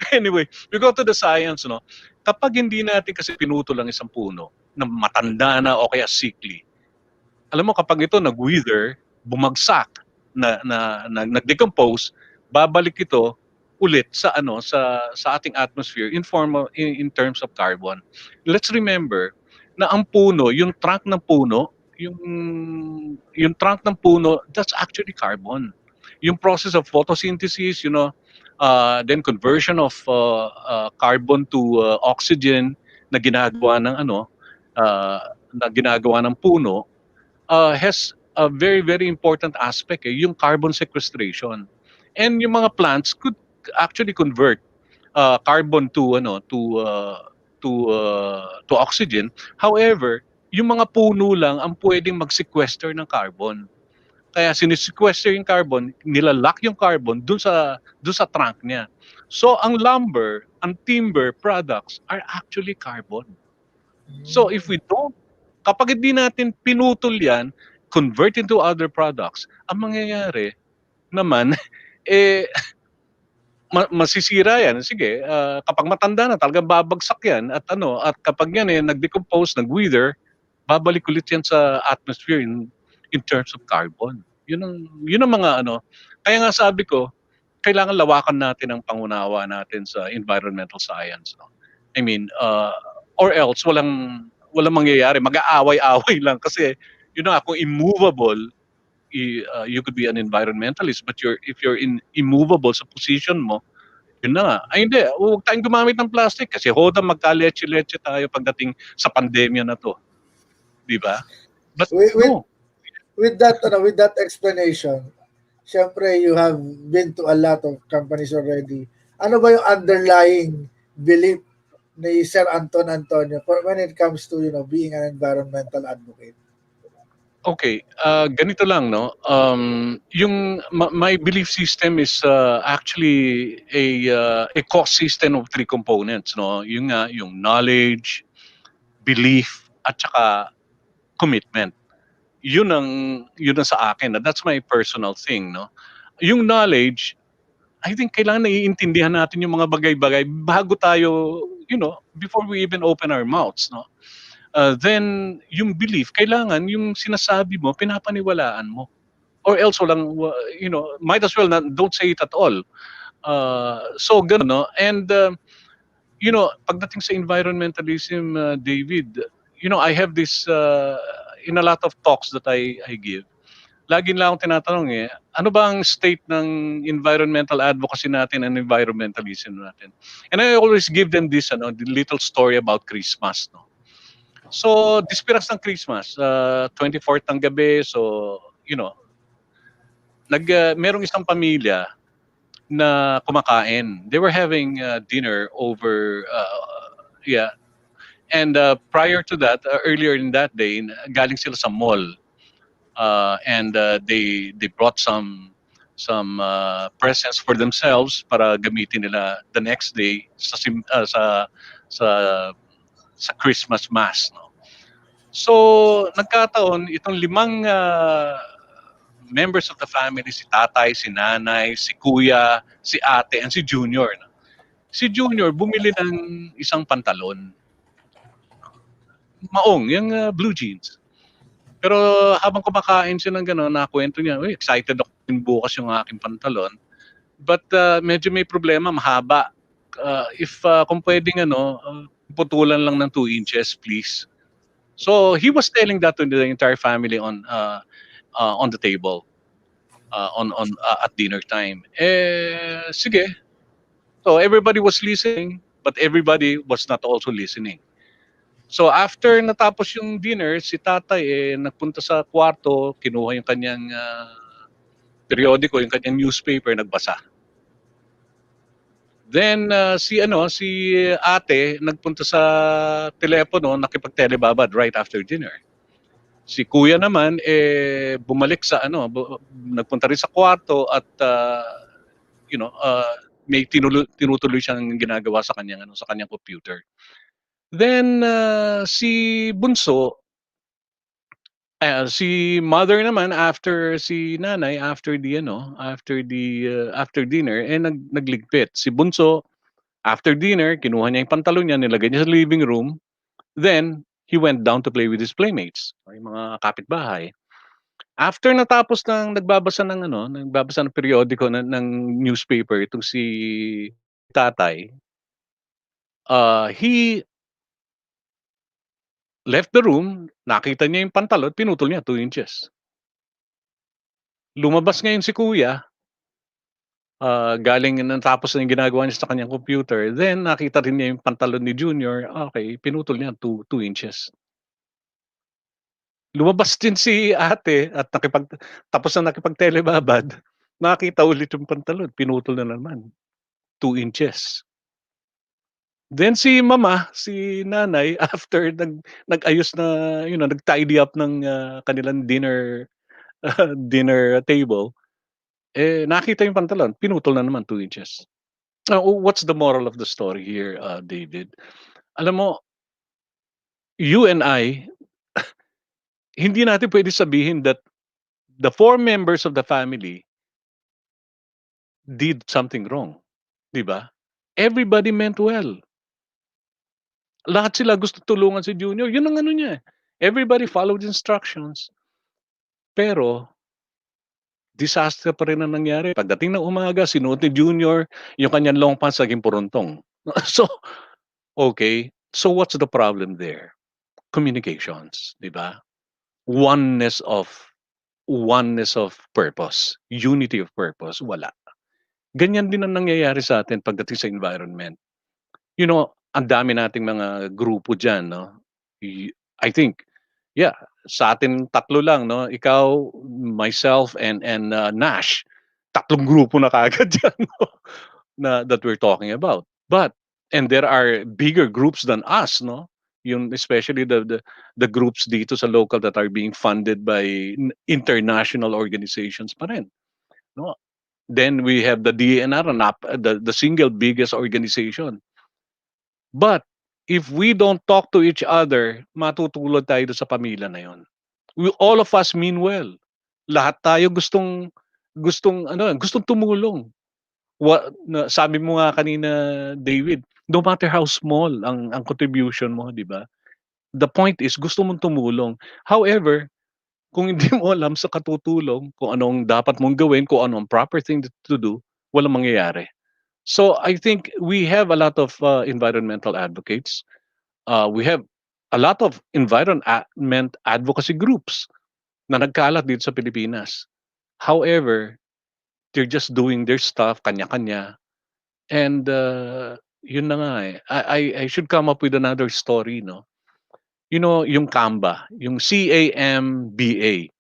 Anyway, we go to the science, no. Kapag hindi natin kasi pinutol ang isang puno na matanda na o kaya sickly, alam mo kapag ito nag-wither, bumagsak, nag-decompose, babalik ito ulit sa ating atmosphere in terms of carbon. Let's remember na ang puno, yung trunk ng puno, yung trunk ng puno, that's actually carbon. Yung process of photosynthesis, then conversion of carbon to oxygen na ginagawa ng puno has a very very important aspect yung carbon sequestration. And yung mga plants could actually convert carbon to oxygen. However, yung mga puno lang ang pwedeng mag-sequester ng carbon. Kaya sinisequester yung carbon, nilalock yung carbon dun sa trunk niya. So ang lumber, ang timber products are actually carbon. So if we don't, kapag hindi natin pinutol yan, convert into other products, ang mangyayari naman, eh, masisira yan. Sige, kapag matanda na, talagang babagsak yan. At kapag yan nag-decompose, nag-wither, babalik ulit yan sa atmosphere in terms of carbon. Yun ang mga Kaya nga sabi ko, kailangan lawakan natin ang pangunawa natin sa environmental science. No? I mean, or else walang mangyayari, mag-aaway-away lang kasi kung immovable, you could be an environmentalist, but if you're immovable sa position mo, yun na nga. Ay hindi, huwag tayong gumamit ng plastic kasi hoda magka-leche-leche tayo pagdating sa pandemya na to. Di ba? But With, with, no. with that explanation, syempre you have been to a lot of companies already. Ano ba yung underlying belief ni Sir Antonio when it comes to being an environmental advocate? Okay, ganito lang, no? My belief system is actually a cost system of three components, no? Yung knowledge, belief, at saka commitment. Yun ang sa akin. That's my personal thing, no? Yung knowledge, I think kailangan naiintindihan natin yung mga bagay-bagay bago tayo, before we even open our mouths, no? Then yung belief, kailangan yung sinasabi mo, pinapaniwalaan mo. Or else walang, might as well don't say it at all. So ganun, no? And pagdating sa environmentalism, David, I have this in a lot of talks that I give. Lagi lang akong tinatanong ano ba ang state ng environmental advocacy natin and environmentalism natin? And I always give them this the little story about Christmas, no? So, dispiras ng Christmas, 24th ng gabi, so, merong isang pamilya na kumakain. They were having dinner over, yeah. And prior to that, earlier in that day, galing sila sa mall. And they brought some presents for themselves para gamitin nila the next day sa Christmas mass, no. So nagkataon itong 5 members of the family, si tatay, si nanay, si kuya, si ate, and si Junior, no? Si Junior bumili ng isang pantalon, maong yung blue jeans. Pero habang kumakain siya ng gano'n, nakuwento niya, "Uy, excited ako din bukas yung aking pantalon. But medyo may problema, mahaba. If kung puwedeng putulan lang ng 2 inches, please." So he was telling that to the entire family on the table, at dinner time. Sige. So everybody was listening, but everybody was not also listening. So after natapos yung dinner, si tatay nagpunta sa kwarto, kinuha yung kanyang periodiko, yung kanyang newspaper, nagbasa. Then si ate nagpunta sa telepono, nakipag-telebabad right after dinner. Si kuya naman bumalik sa nagpunta rin sa kwarto at may tinutuloy siyang ginagawa sa kanyang computer. Then si bunso, si mother naman, after si nanay, after dinner nagligpit. Si bunso after dinner kinuha niya yung pantalon niya, nilagay niya sa living room. Then he went down to play with his playmates, yung mga kapitbahay. After natapos nagbabasa ng periodiko ng newspaper itong si tatay, he left the room, nakita niya yung pantalon, pinutol niya 2 inches. Lumabas ngayon si kuya, galing natapos na yung ginagawa niya sa kanyang computer, then nakita rin niya yung pantalon ni Junior, okay, pinutol niya 2 inches. Lumabas din si ate at tapos na nakipag-telebabad, nakita ulit yung pantalon, pinutol na naman, 2 inches. Then si mama, si nanay, after nag-ayos na, nag-tidy up ng kanilang dinner table, nakita yung pantalon, pinutol na naman 2 inches. What's the moral of the story here, David? Alam mo, you and I, hindi natin pwede sabihin that the 4 members of the family did something wrong. Di ba? Everybody meant well. Lahat sila gusto tulungan si Junior. Yun ang niya. Everybody followed instructions. Pero, disaster pa rin ang nangyari. Pagdating ng umaga, sinuot ni Junior, yung kanyang long pants naging puruntong. So, okay. So what's the problem there? Communications, di ba? Oneness of purpose. Unity of purpose, wala. Ganyan din ang nangyayari sa atin pagdating sa environment. Ang dami nating mga grupo dyan, no? I think, yeah, sa atin 3 lang, no? Ikaw, myself, and Nash. 3 grupo na kaagad dyan, no? That we're talking about. And there are bigger groups than us, no? Especially the groups dito sa local that are being funded by international organizations pa rin, no? Then we have the DNR, the single biggest organization. But if we don't talk to each other, matutulad tayo doon sa pamilya na yon. All of us mean well. Lahat tayo gustong tumulong. Sabi mo nga kanina, David, no matter how small ang contribution mo, di ba? The point is, gusto mong tumulong. However, kung hindi mo alam sa katutulong, kung anong dapat mong gawin, kung anong proper thing to do, walang mangyayari. So I think we have a lot of environmental advocates. We have a lot of environment advocacy groups na nagkalat dito sa Pilipinas. However, they're just doing their stuff, kanya-kanya. And yun na nga eh. I should come up with another story, no? You know, yung CAMBA, yung CAMBA.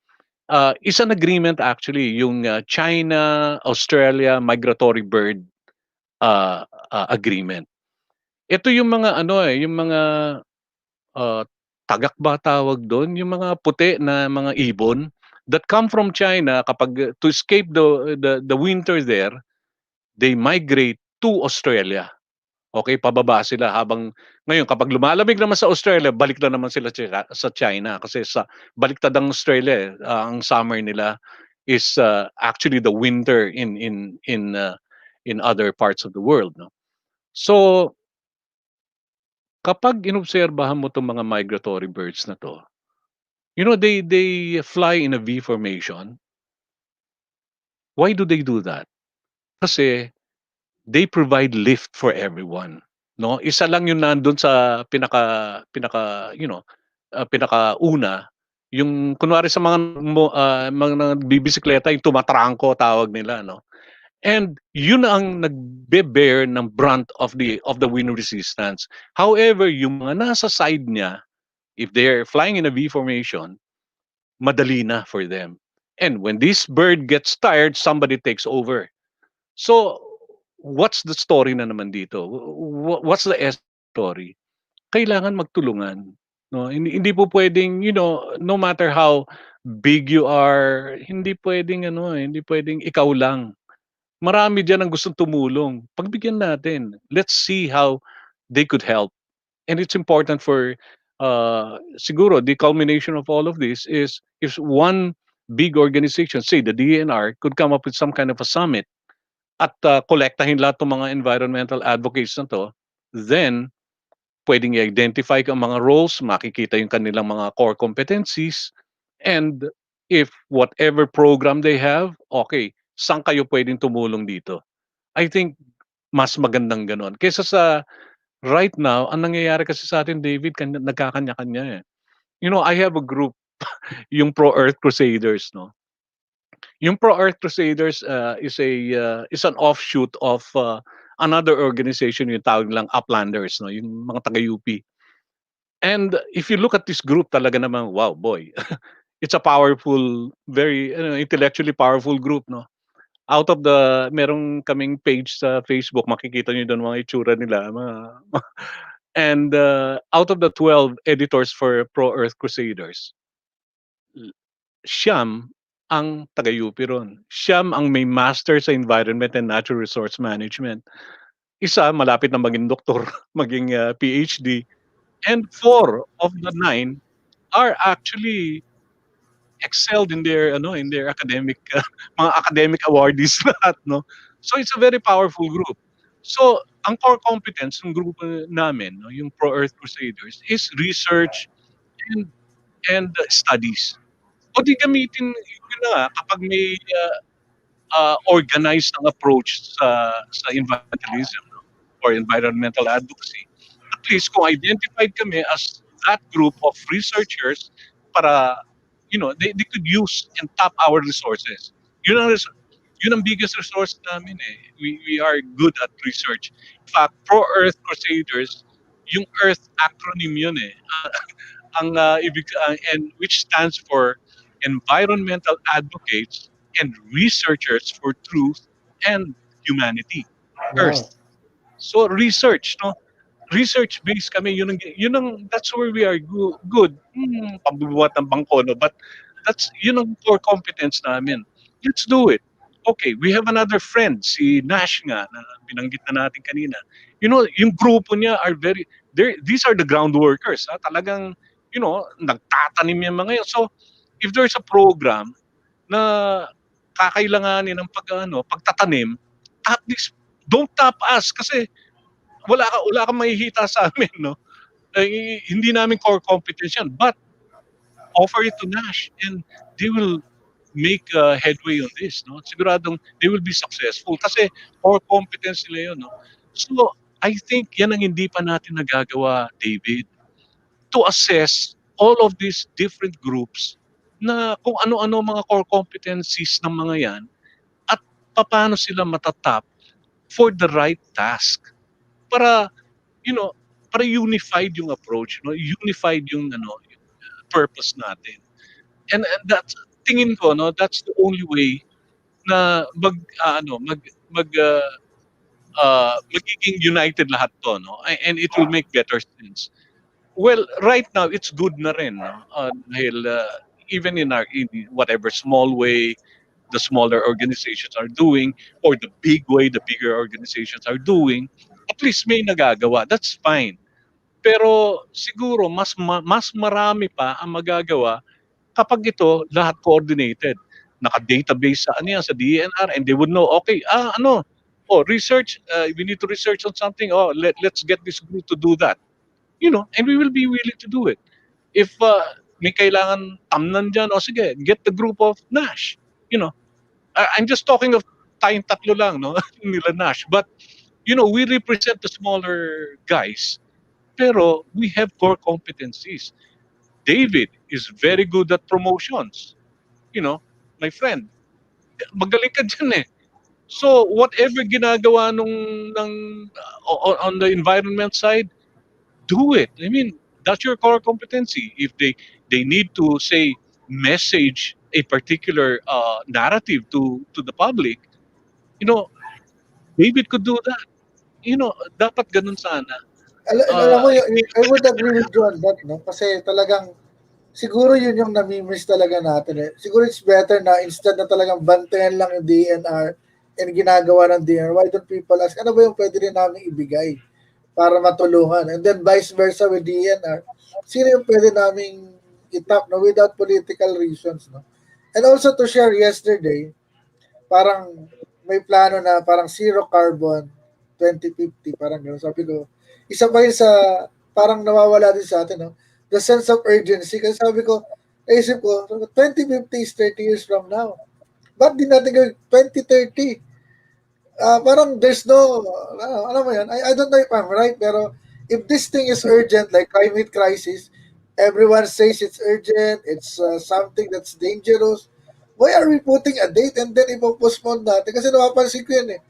Is an agreement actually, yung China, Australia Migratory Bird agreement. Ito yung mga yung mga tagak ba tawag doon, yung mga puti na mga ibon that come from China kapag to escape the winter there, they migrate to Australia. Okay, pababa sila habang ngayon kapag lumalamig naman sa Australia, balik na naman sila sa China kasi sa baliktad ang Australia, ang summer nila is actually the winter in other parts of the world, no. So kapag inobserbahan mo tong mga migratory birds na to, they fly in a V formation. Why do they do that? Kasi they provide lift for everyone, no? Isa lang yung nandun sa pinaka pinakauna, yung kunwari sa mga nagbibisikleta, yung tumatrangko tawag nila, no? And yun ang nagbe-bear ng brunt of the wind resistance. However, yung mga nasa side niya, if they're flying in a V formation, madali na for them. And when this bird gets tired, somebody takes over. So, what's the story na naman dito? What's the story? Kailangan magtulungan. No? Hindi po pwedeng, no matter how big you are, hindi pwedeng hindi pwedeng ikaw lang. Marami diyan ang gustong tumulong. Pagbigyan natin. Let's see how they could help. And it's important for siguro the culmination of all of this is if one big organization, say the DNR, could come up with some kind of a summit at kolektahin lahat ng mga environmental advocates na to, then pwedeng i-identify ang mga roles, makikita yung kanilang mga core competencies, and if whatever program they have, okay, saan kayo pwedeng tumulong dito? I think mas magandang ganon. Kesa sa right now, ang nangyayari kasi sa atin, David, nagkakanya-kanya eh. I have a group, yung Pro-Earth Crusaders, no? Yung Pro-Earth Crusaders is an offshoot of another organization, yung tawag lang Uplanders, no? Yung mga taga-UP. And if you look at this group, talaga naman, wow, boy. It's a powerful, very intellectually powerful group, no? Out of merong kaming page sa Facebook, makikita niyo doon mga itsura nila. And out of the 12 editors for Pro-Earth Crusaders, siyam ang taga-UP ron. Siyam ang may master sa Environment and Natural Resource Management. Isa, malapit na maging doktor, maging PhD. And 4 of the 9 are actually excelled in their academic mga academic awardees lahat, no. So it's a very powerful group. So ang core competence ng grupo namin, no, yung Pro-Earth Crusaders, is research and studies. O di gamitin yun na nga kapag may organized ang approach sa environmentalism, no, or environmental advocacy. At least kung identified kami as that group of researchers para they could use and tap our resources. Yun ang yun ang biggest resource namin eh. We are good at research. In fact, Pro-Earth Crusaders, yung Earth acronym yun eh. And which stands for Environmental Advocates and Researchers for Truth and Humanity. Wow. Earth. So research, no? Research based kami, that's where we are good. Pagbubuhat ng bangko, no? But yun ang core competence namin. Let's do it. Okay, we have another friend, si Nash nga, na binanggit na natin kanina. You know, yung grupo niya are very, these are the ground workers. Ha? Talagang, nagtatanim yung mga yun. So, if there's a program na kakailanganin ng pagtatanim, at least don't tap us kasi wala kang mahihita sa amin, no? Hindi namin core competence yan. But offer it to Nash and they will make headway on this, no? Siguradong they will be successful kasi core competence nila yun, no? So, I think yan ang hindi pa natin nagagawa, David, to assess all of these different groups na kung ano-ano mga core competencies ng mga yan at paano sila matatap for the right task para, you know, para unified yung approach, no? Unified yung purpose natin. And that's tingin ko, no, that's the only way na magiging united lahat to, no? And it will make better sense. Well, right now it's good na rin, no? Dahil even in whatever small way the smaller organizations are doing or the big way the bigger organizations are doing, at least may nagagawa. That's fine. Pero siguro mas marami pa ang magagawa kapag ito lahat coordinated. Naka-database sa sa DENR and they would know, okay, research, we need to research on something. Oh, let's get this group to do that. And we will be willing to do it. If may kailangan tamnan dyan, sige, get the group of Nash. I'm just talking of tayong tatlo lang, no? Nila Nash. But, we represent the smaller guys, pero we have core competencies. David is very good at promotions. My friend, magaling ka dyan eh. So, whatever ginagawa on the environment side, do it. I mean, that's your core competency. If they need to say message a particular narrative to the public, you know, David could do that. Dapat ganun sana. Alam mo, I think I would agree with you on that, no? Kasi talagang, siguro yun yung nami-miss talaga natin eh. Siguro it's better na instead na talagang bantayan lang yung DNR and ginagawa ng DNR, why don't people ask, ano ba yung pwede rin namin ibigay para matulungan? And then vice versa with DNR, sino yung pwede namin itap, no, without political reasons, no? And also to share yesterday, parang may plano na parang zero carbon 2050, parang gano'n. Sabi ko, isa pa yun sa parang nawawala din sa atin, no? The sense of urgency. Kasi sabi ko, naisip ko, 2050 is 30 years from now. Ba't di natin gawin 2030? Parang there's no, alam mo yan, I don't know if I'm right, pero if this thing is urgent, like climate crisis, everyone says it's urgent, it's something that's dangerous, why are we putting a date and then ipopostpone natin? Kasi napapansin ko yun eh.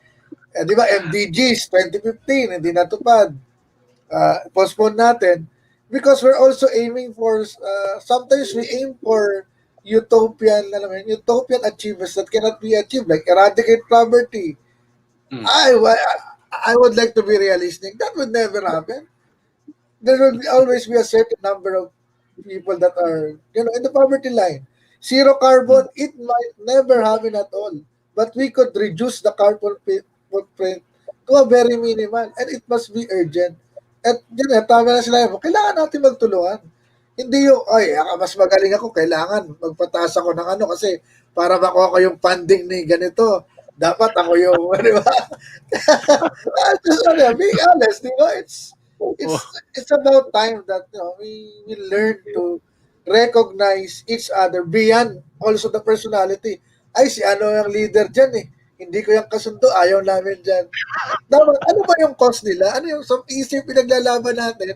Di ba, MDGs 2015, hindi natupad. Postpone natin. Because we're also aiming for, sometimes we aim for utopian achievements that cannot be achieved, like eradicate poverty. I would like to be realistic. That would never happen. There will always be a certain number of people that are, in the poverty line. Zero carbon, it might never happen at all. But we could reduce the carbon footprint to a very minimal. And it must be urgent. At tama na sila mo, kailangan natin magtulungan. Hindi yung, mas magaling ako, kailangan magpataas ako ng kasi para makuha ko yung funding ni ganito. Dapat ako yung, di ba? Just being honest, di ba? It's about time that we learn to recognize each other beyond also the personality. Ay, si ano yung leader dyan eh. Hindi ko yung kasundo, ayaw namin dyan. Dapat, ano ba yung cause nila? Ano yung so easy pinaglalaban natin?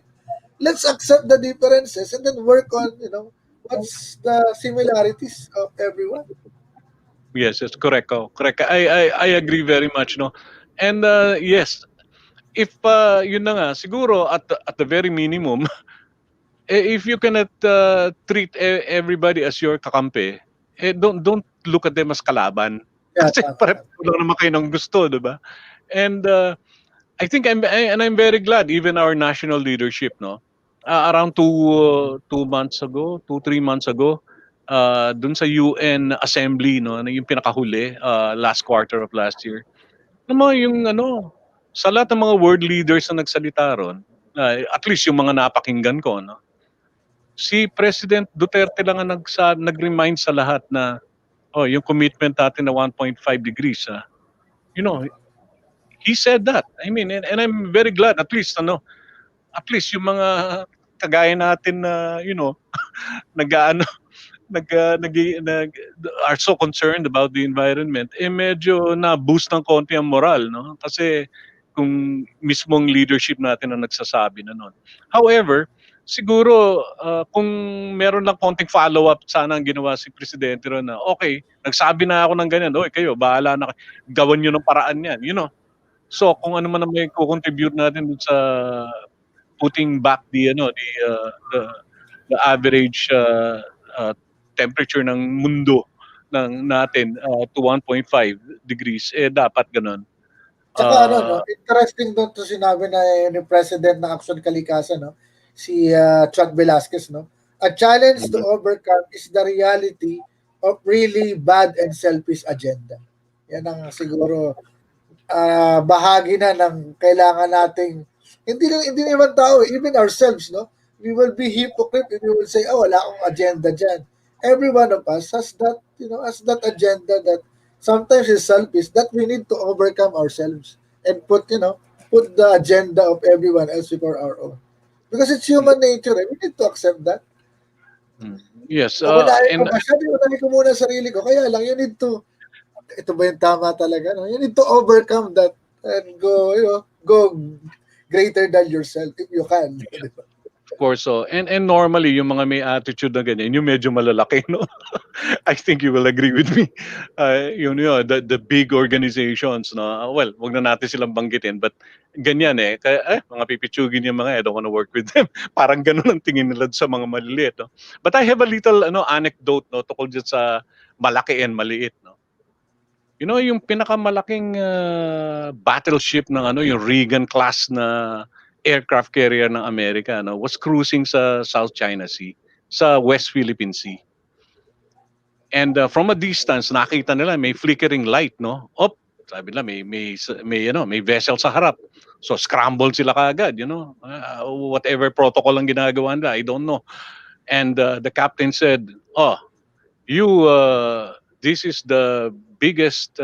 Let's accept the differences and then work on, what's the similarities of everyone. Yes, it's correct. Correct. I agree very much, no. And yes, if yun na nga, siguro at the very minimum, if you cannot treat everybody as your kakampi, don't look at them as kalaban. Yeah, Kasi pareho lang naman kayo ng gusto, 'di ba? And I think I'm very glad even our national leadership, no. Around 2 months ago, 2-3 months ago, dun sa UN Assembly, no, na yung pinakahuli, last quarter of last year. Alam mo, yung sa lahat ng mga world leaders na nagsalita ron, at least yung mga napakinggan ko, no, si President Duterte lang ang nag-remind sa lahat na, yung commitment natin na 1.5 degrees, you know, he said that. I mean, and I'm very glad, at least, at least yung mga kagaya natin na, nag-ano, nag are so concerned about the environment, medyo na-boost ng konti ang moral, no? Kasi kung mismong leadership natin ang nagsasabi na nun. However, siguro kung meron lang konting follow-up sana ang ginawa si Presidente ron na, okay, nagsabi na ako ng ganyan, oy kayo, bahala na, gawan nyo ng paraan yan, So kung ano man ang may contribute natin dun sa putting back the average uh, temperature ng mundo natin to 1.5 degrees, dapat ganun. Tsaka Uh, interesting doon to sinabi na ni President ng Aksyon Kalikasan, no? Si Chad Velasquez, no? A challenge to overcome is the reality of really bad and selfish agenda. Yan ang siguro bahagi na ng kailangan nating hindi naman tao, even ourselves, no? We will be hypocrite if we will say, oh, wala akong agenda dyan. Every one of us has that, has that agenda that sometimes is selfish that we need to overcome ourselves and put the agenda of everyone else before our own. Because it's human nature, eh? We need to accept that. yes, Unahin and ko masyado, unahin ko muna sarili ko. Kaya lang, you need to, ito ba yung tama talaga? No? You need to overcome that and go, go greater than yourself if you can. of course, and normally yung mga may attitude na ganyan, yung medyo malalaki, no? I think you will agree with me. The big organizations, no? Well, wag na natin silang banggitin, but ganyan kaya mga pipitsugin yung mga, I don't want to work with them. Parang ganun ang tingin nila sa mga maliliit, no? But I have a little anecdote, no, tungkol dyan sa malaki and maliit, no? Yung pinakamalaking battleship ng yung Reagan class na aircraft carrier ng Amerika, no, was cruising sa South China Sea, sa West Philippine Sea. And from a distance, nakita nila may flickering light, no? Sabi nila may vessel sa harap. So scramble sila kaagad, whatever protocol ang ginagawa nila, I don't know. And the captain said, "Oh, this is the biggest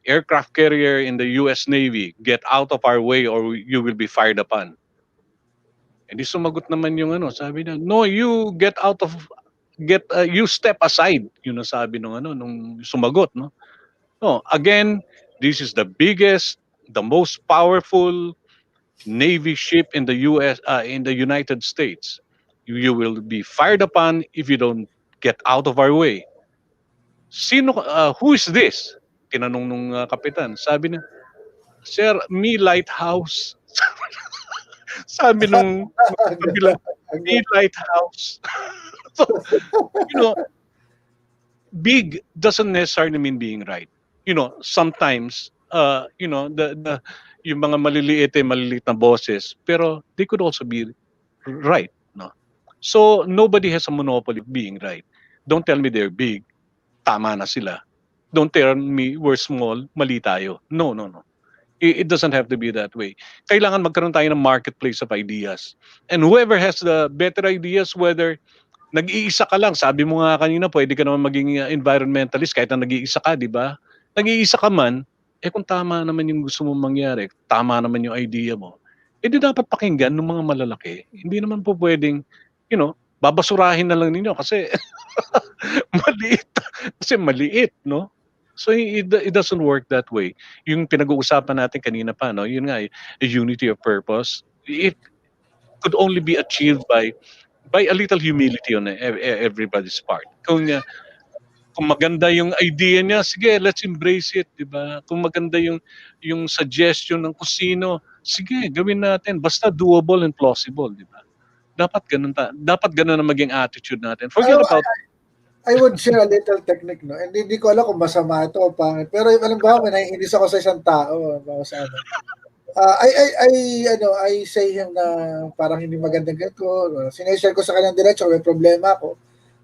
aircraft carrier in the US Navy. Get out of our way or you will be fired upon." Hindi sumagot naman yung sabi niya, "No, you you step aside." Yun ang sabi nung sumagot, no? No, again, this is the biggest, the most powerful Navy ship in the US, in the United States. You will be fired upon if you don't get out of our way. Who is this? Tinanong nung kapitan. Sabi niya, "Sir, me lighthouse." Sabi nung kabila, "Me lighthouse." So, big doesn't necessarily mean being right. Sometimes, the yung mga maliliit na bosses, pero they could also be right, no? So, nobody has a monopoly of being right. Don't tell me they're big, tama na sila. Don't tell me we're small, mali tayo. No, no, no. It doesn't have to be that way. Kailangan magkaroon tayo ng marketplace of ideas. And whoever has the better ideas, whether nag-iisa ka lang, sabi mo nga kanina, pwede ka naman maging environmentalist kahit na nag-iisa ka, di ba? Nag-iisa ka man, kung tama naman yung gusto mong mangyari, tama naman yung idea mo, di dapat pakinggan ng mga malalaki. Hindi naman po pwedeng, babasurahin na lang ninyo kasi maliit. Kasi maliit, no? So it doesn't work that way. Yung pinag-uusapan natin kanina pa, no? Yun nga, a unity of purpose. It could only be achieved by a little humility on everybody's part. Kung maganda yung idea niya, sige, let's embrace it, 'di ba? Kung maganda yung suggestion ng kusino, sige, gawin natin basta doable and plausible, 'di ba? Dapat ganun ang maging attitude natin. Forget about I would share a little technique, no? And hindi ko alam kung masama ito o pangit. Pero alam ba, naiinis ako sa isang tao, sa ano. I say him na parang hindi magandang ganito. Sineshare ko sa kanyang diretso, may problema ako.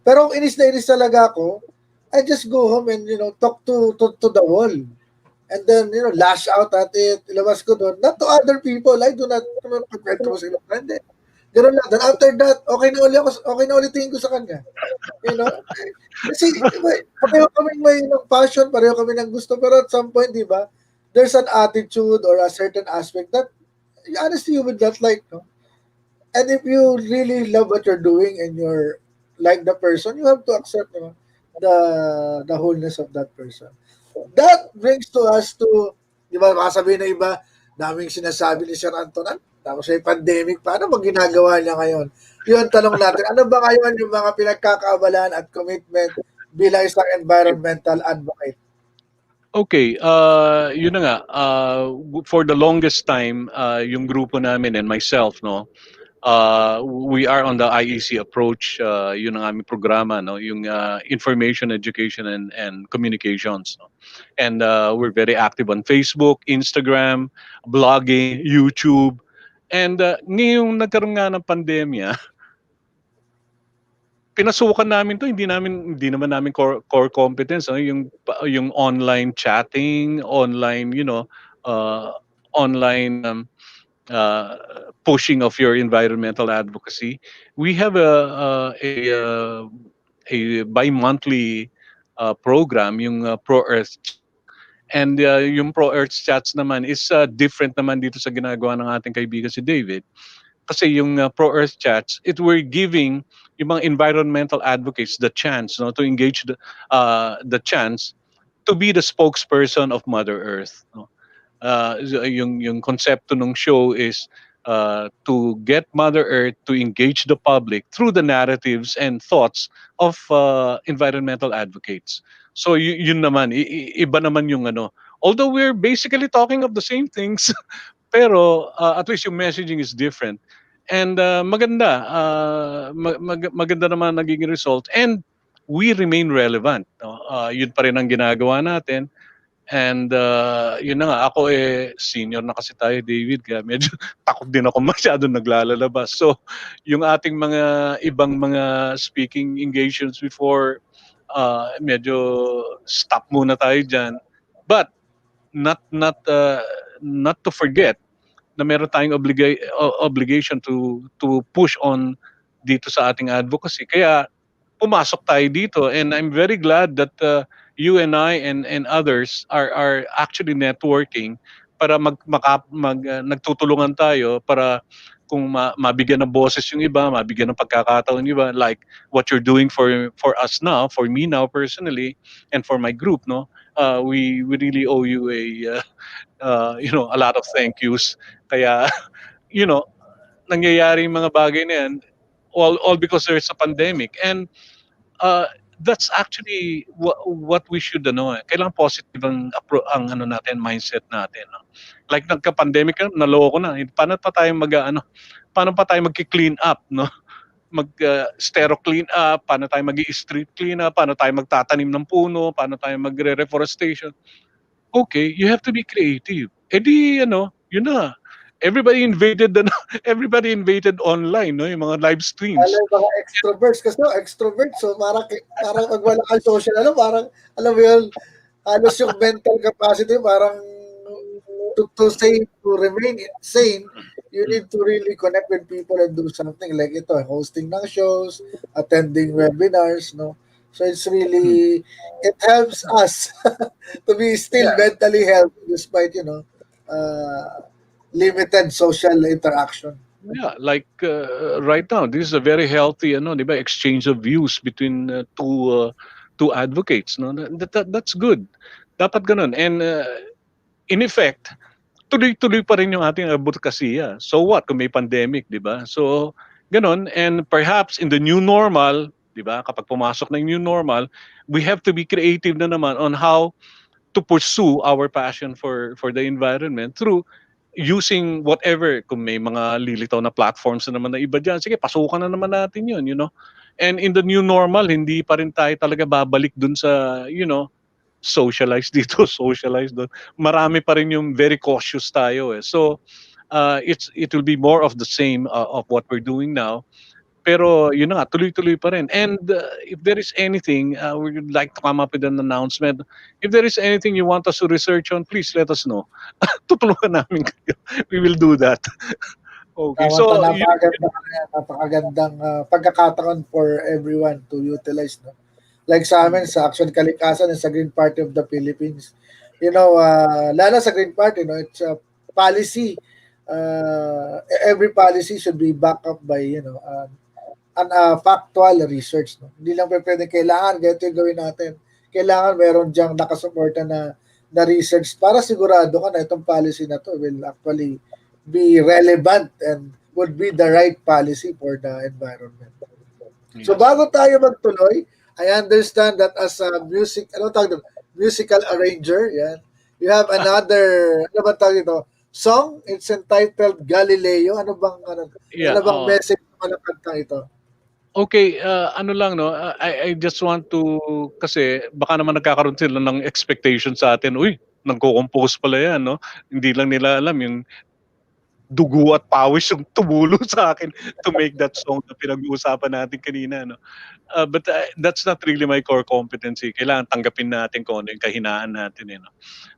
Pero kung inis na inis talaga ako, I just go home and, talk to the wall. And then, lash out at it, ilabas ko doon. Not to other people. I do not, kwento mo sa ilang hindi. Ganun lang. Then after that, okay na ulit tingin ko sa kanya. You know? Kasi, pareho kami may passion, pareho kami ng gusto, pero at some point, di ba, there's an attitude or a certain aspect that, honestly, you would not like, no? And if you really love what you're doing and you're like the person, you have to accept, the wholeness of that person. That brings to us to, di ba, makasabihin na iba, daming sinasabi ni Sir Anton, tapos may pandemic pa, ano bang ginagawa niya ngayon? Yun, tanong natin, ano ba ngayon yung mga pinagkakaabalahan at commitment bilang isang environmental advocate? Okay, yun na nga, for the longest time, yung grupo namin and myself, no, we are on the IEC approach, yun ang aming programa, no, yung information, education, and communications. No? And we're very active on Facebook, Instagram, blogging, YouTube. And ngayong nagkaroon nga ng pandemya, pinasukan namin 'to, hindi naman namin core competence, ano, yung online chatting, online, uh, online uh, pushing of your environmental advocacy. We have a bi-monthly program, yung Pro Earth, and yung Pro Earth chats naman is different naman dito sa ginagawa ng ating kaibigan si David. Kasi yung Pro Earth chats, it we're giving yung mga environmental advocates the chance, no, to engage the chance to be the spokesperson of Mother Earth. No? Yung konsepto ng show is to get Mother Earth to engage the public through the narratives and thoughts of environmental advocates. So yun naman, iba naman yung ano. Although we're basically talking of the same things, pero at least yung messaging is different. And maganda, maganda naman naging result. And we remain relevant. No? Yun pa rin ang ginagawa natin. And yun na nga, ako senior na kasi tayo, David, kaya medyo takot din ako masyado naglalalabas. So yung ating mga ibang mga speaking engagements before, medyo stop muna tayo dyan. But not to forget na meron tayong obligation to push on dito sa ating advocacy. Kaya pumasok tayo dito, and I'm very glad that you and I and others are actually networking para nagtutulungan tayo para kung mabigyan ng boses yung iba, mabigyan ng pagkakataon yung iba, like what you're doing for us now, for me now personally, and for my group, no. We really owe you a lot of thank yous. Kaya you know, nangyayari yung mga bagay na yan, all because there's a pandemic. And uh, that's actually what we should kailangan positive ang ano natin, mindset natin, no? Like nagka-pandemic na, naloko na, paano pa tayo paano pa tayo magki-clean up, no? Mag stero clean up, paano tayo mag-i-street clean up, paano tayo magtatanim ng puno, paano tayo magre-reforestation. Okay, you have to be creative. Eh di yun na. Everybody invaded everybody invaded online, no, yung mga live streams. Alam mga extroverts kasi extrovert, so parang pag wala kang social, parang, alam mo yun, halos yung mental capacity, parang to remain sane, you need to really connect with people and do something like ito, hosting ng shows, attending webinars, no? So it's really, it helps us to be still mentally healthy despite, limited social interaction. Yeah, like right now, this is a very healthy, di ba, exchange of views between two advocates, no? That's good. Dapat ganun. And in effect, tuloy-tuloy pa rin yung ating advocacy. So what kung may pandemic, di ba? So ganun. And perhaps in the new normal, di ba, kapag pumasok na yung new normal, we have to be creative na naman on how to pursue our passion for the environment through using whatever, kung may mga lilitaw na platforms na naman na iba dyan, sige, pasukan na naman natin yun, And in the new normal, hindi pa rin tayo talaga babalik dun sa, socialize dito, socialize doon. Marami pa rin yung very cautious tayo. So, it will be more of the same of what we're doing now. Pero yun na nga, tuloy-tuloy pa rin. And if there is anything, we would like to come up with an announcement. If there is anything you want us to research on, please let us know. Tutulungan namin kayo. We will do that. Okay, Tama, so yun, napakagandang pagkakataon for everyone to utilize, no? Like sa amin, sa Aksyon Kalikasan and sa Green Party of the Philippines, lalo sa Green Party, no, it's a policy. Every policy should be backed up by, factual research. No? Hindi lang pwede kailangan, ganito yung gawin natin. Kailangan meron diyang nakasuporta na research para sigurado ka na itong policy na to will actually be relevant and would be the right policy for the environment. So yes. bago tayo magtuloy, I understand that as a musical arranger, yan, you have another, ano ba tawag ito? Song, it's entitled Galileo. Yeah, ano bang message naman ng kantang ito? okay, ano lang, no, I just want to, kasi baka naman nagkakaroon sila ng expectation sa atin, uy, nagko-compose pala yan, no? Hindi lang nila alam yung dugo at pawis yung tumulo sa akin to make that song na pinag-uusapan natin kanina, no? But that's not really my core competency. Kailangan tanggapin natin kung ano yung kahinaan natin, no?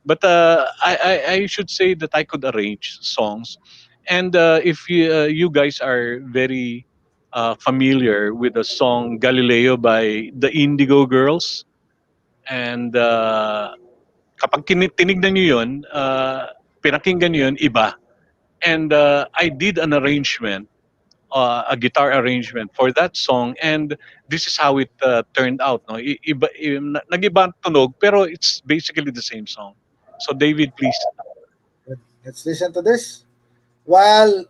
But I should say that I could arrange songs. And if you guys are very familiar with the song Galileo by the Indigo Girls, and kapag tinignan nyo yun, pinakinggan nyo yun, iba. And I did an arrangement, a guitar arrangement for that song, and this is how it turned out. No, nag-iba ang tunog, pero it's basically the same song. So David, please. Let's listen to this. While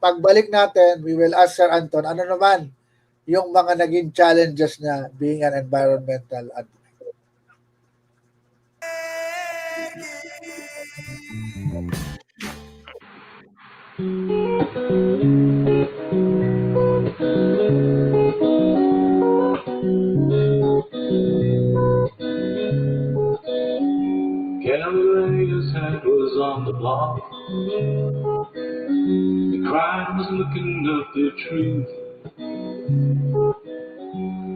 pagbalik natin, we will ask Sir Anton, ano naman yung mga naging challenges niya being an environmental advocate. Galileo's head was on the block. The crowd was looking up the truth.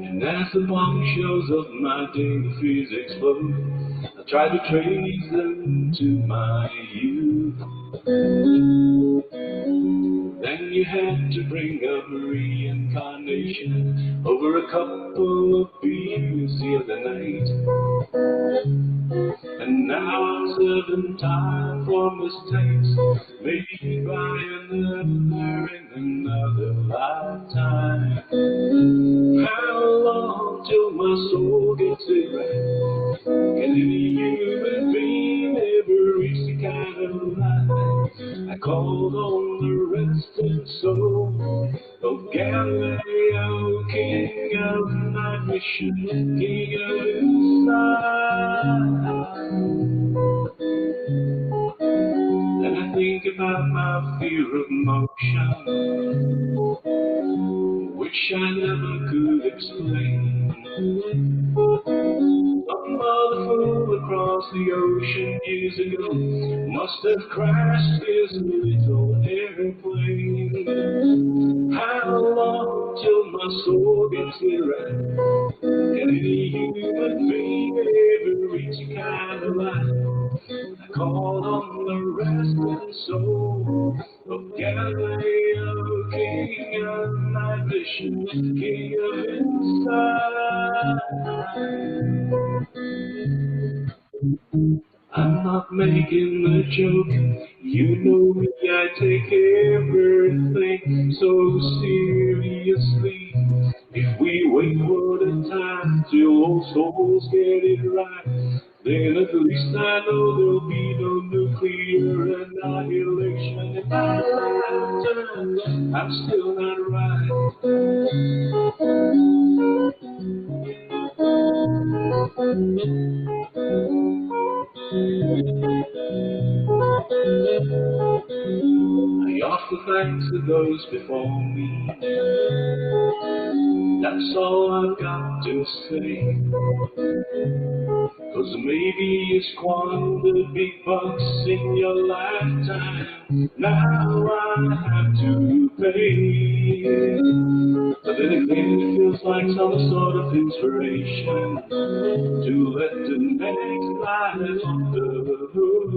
And as the bombshells of my daily fears explode, I try to trace them to my youth. Then you had to bring up reincarnation over a couple of beers the other night. And now I'm serving time for mistakes made by another in another lifetime. How long till my soul gets it right? Can any human being ever reach the kind of life I called on the resting soul of Galileo, king of my mission, king of inside? And I think about my fear of motion, which I never could explain. A mother flew across the ocean years ago, must have crashed his little airplane. How long till my soul gets it right? Can any human being ever reach a kind of life I call on the resting soul of Galileo, king of my vision, king of inside? I'm not making a joke, you know me, I take everything so seriously. If we wait for the time till all souls get it right, then at least I know there'll be no nuclear annihilation. If I lifetime, I'm still not I offer thanks to those before me, That's all I've got to say. 'Cause maybe you squandered big bucks in your lifetime. Now I have to pay. But then again, it feels like some sort of inspiration to let the next light off the hood.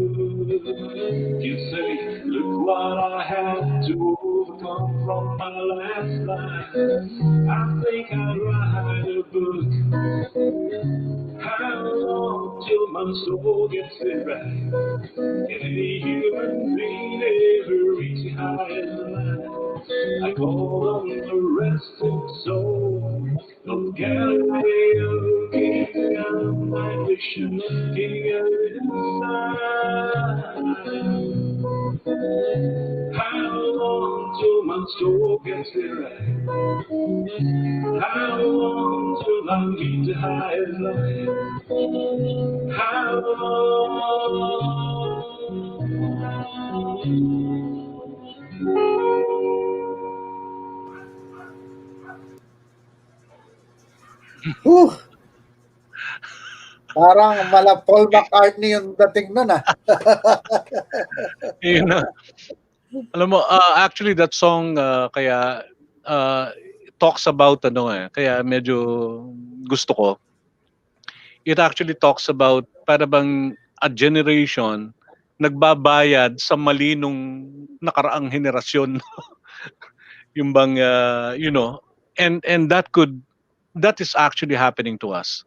You say, look what I had to overcome from my last life. I think I'd write a book. How long till my soul gets it right? Can any human being ever reach the highest line? I call on the resting soul of Galileo, king of my vision, king of inside. How long till my soul gets it right? How long till I meet the highest line? How Whew, parang mala Paul McCartney yung dating nun, ah. Yun na. Alam mo, actually that song kaya uh, talks about ano kaya medyo gusto ko. It actually talks about para bang a generation nagbabayad sa mali nung nakaraang henerasyon. Yung bang and that is actually happening to us.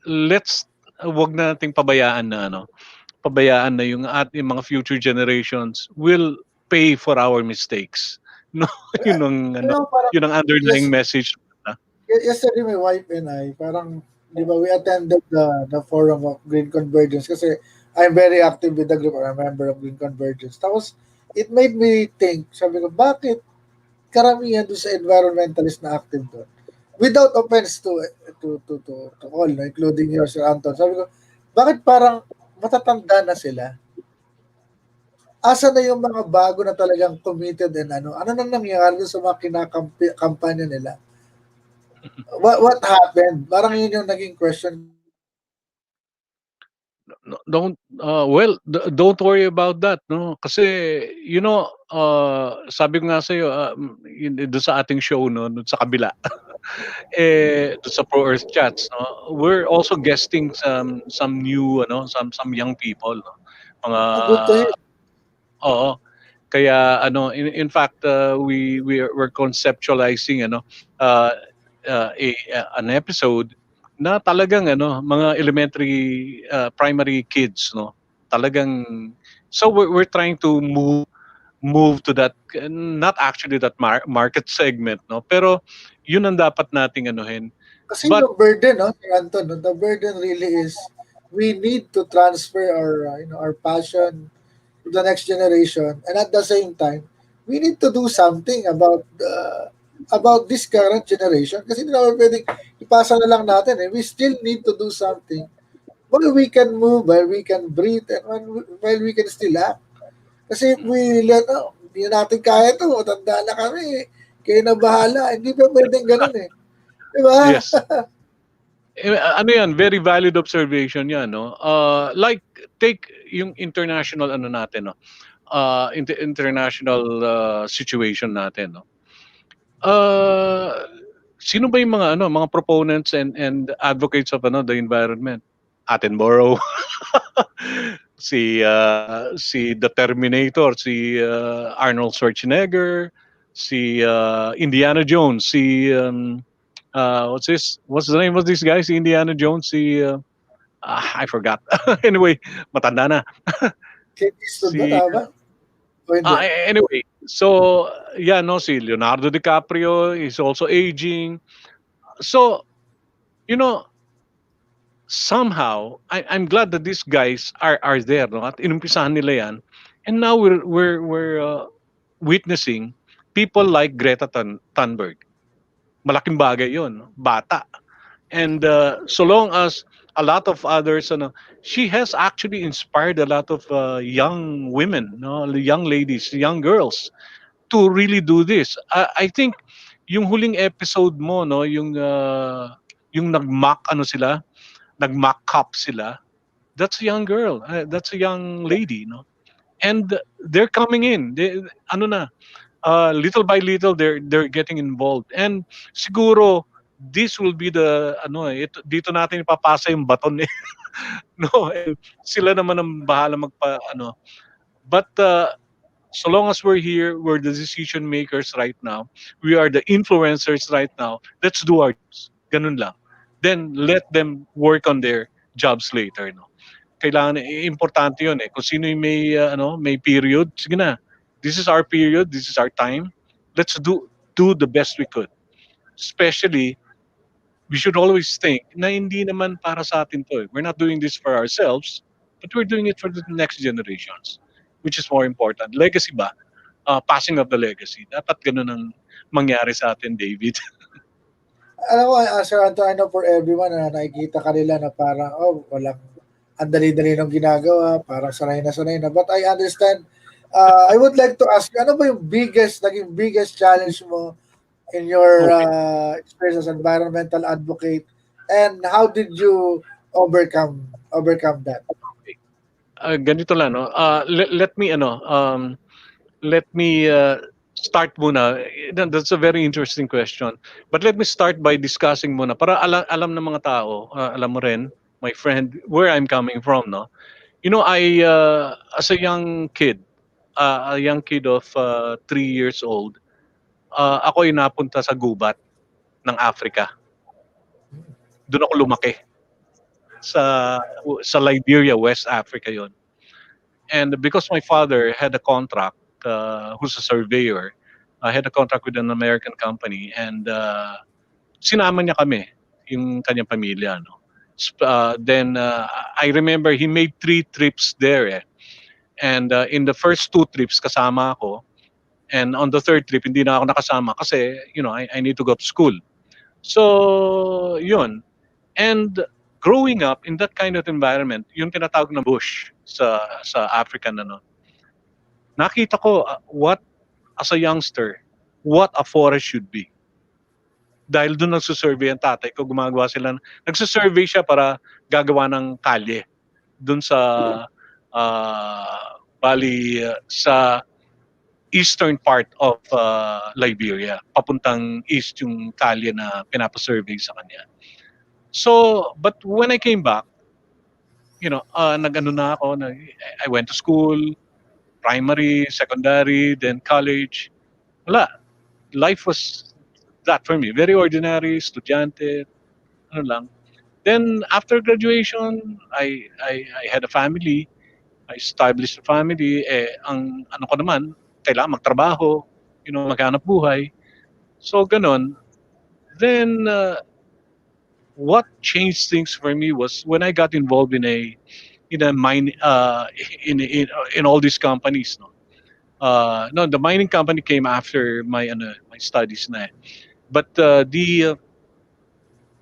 Let's wag nating pabayaan na yung ating mga future generations will pay for our mistakes. No, yun ang You know, parang, yun ang underlying yes, message. yesterday my wife and I, parang, di ba, we attended the forum of Green Convergence kasi I'm very active with the group, or a member of Green Convergence. Tapos, it made me think, sabi ko, bakit karamihan doon sa environmentalist na active doon? Without offense to all, no, including yours, Sir Anton. Sabi ko, bakit parang matatanda na sila? Asa na yung mga bago na talagang committed and ano nang nangyayari doon sa mga kinakampanya nila? What happened? Parang yun yung naging question. Don't worry about that, no, kasi sabi ko nga sa iyo doon sa ating show, no, doon sa kabila. Doon sa Pro Earth Chats, no, we're also guesting some new some young people, no? Mga Good to hear. oo. Kaya in fact we're conceptualizing uh, an episode na talagang mga elementary primary kids, no, talagang, so we're trying to move to that, not actually that market segment, no, pero yun ang dapat nating anuhin. Kasi But the burden, no, Sir Anton, no, the burden really is we need to transfer our our passion to the next generation, and at the same time we need to do something about this current generation kasi hindi naman pwedeng ipasa na lang natin, eh. We still need to do something while we can move, while we can breathe, and while we can still act. Kasi if we let, hindi na natin kaya ito, matanda na kami, kayo na bahala, hindi pa pwedeng ganun, eh. Di ba? yes, ano yan, very valid observation yan, no. Like take yung international natin, no, international situation natin, no. Sino ba yung mga proponents and advocates of the environment? Attenborough, si The Terminator, si Arnold Schwarzenegger, si Indiana Jones, si what's the name of this guy? Si Indiana Jones, si I forgot. Anyway, matanda na. Clint Eastwood ba, Si tama? O hindi? anyway, so yeah, no, si Leonardo DiCaprio is also aging. So, you know, somehow I'm glad that these guys are there, no? At inumpisahan nila 'yan. And now we're witnessing people like Greta Thunberg. Malaking bagay 'yon, no? Bata. And so long as a lot of others, she has actually inspired a lot of young women, no, young ladies, young girls to really do this. I think yung huling episode mo, no, yung nag-mock ano sila, nag-mock cop sila. That's a young girl. That's a young lady, no. And they're coming in. Ano na, little by little they're getting involved. And siguro this will be the ano dito natin ipapasa yung baton eh. No, and sila naman ang bahala magpa ano. But so long as we're here, we're the decision makers right now. We are the influencers right now. Let's do our jobs. Ganun lang. Then let them work on their jobs later, no. Kailangan importante 'yun eh. Kung sino yung may period, sige na. This is our period, this is our time. Let's do the best we could. Especially we should always think na hindi naman para sa atin to eh. We're not doing this for ourselves, but we're doing it for the next generations, which is more important. Legacy ba? Passing of the legacy. Dapat ganun ang mangyari sa atin, David. Alam mo, Sir Anto, I know for everyone na nakikita ka nila na parang, oh, walang, ang dali-dali ng ginagawa, parang sanay na sanay na. But I understand, I would like to ask you, ano ba yung naging biggest challenge mo in your Okay. experience as environmental advocate, and how did you overcome that? Ganito lang, no? Let me start muna. That's a very interesting question. But let me start by discussing muna para alam ng mga tao, alam mo rin, my friend, where I'm coming from, no? You know, I as a young kid of 3 years old, ako ay napunta sa gubat ng Africa. Doon ako lumaki sa sa Liberia, West Africa 'yon. And because my father had a contract, who's a surveyor, had a contract with an American company, and sinama niya kami, yung kanyang pamilya, no. Then I remember he made 3 trips there, eh. And in the first 2 trips kasama ako, and on the third trip hindi na ako nakasama kasi I need to go to school. So yun. And growing up in that kind of environment, yung tinatawag na bush sa African ano, nakita ko what as a youngster, what a forest should be. Dahil doon nagsusurvey ang tatay ko, nagsusurvey siya para gagawa ng kalye doon sa bali sa eastern part of Liberia. Papuntang east yung kalye na pinapasurvey sa kanya. So, but when I came back, nag-ano na ako, I went to school, primary, secondary, then college. Wala. Life was that for me. Very ordinary, estudyante, ano lang. Then after graduation, I had a family. I established a family. Ang ano ko naman, kailangan magtrabaho, maghanap buhay. So, ganon. Then, what changed things for me was when I got involved in a mine in all these companies, no. No, the mining company came after my studies na. But the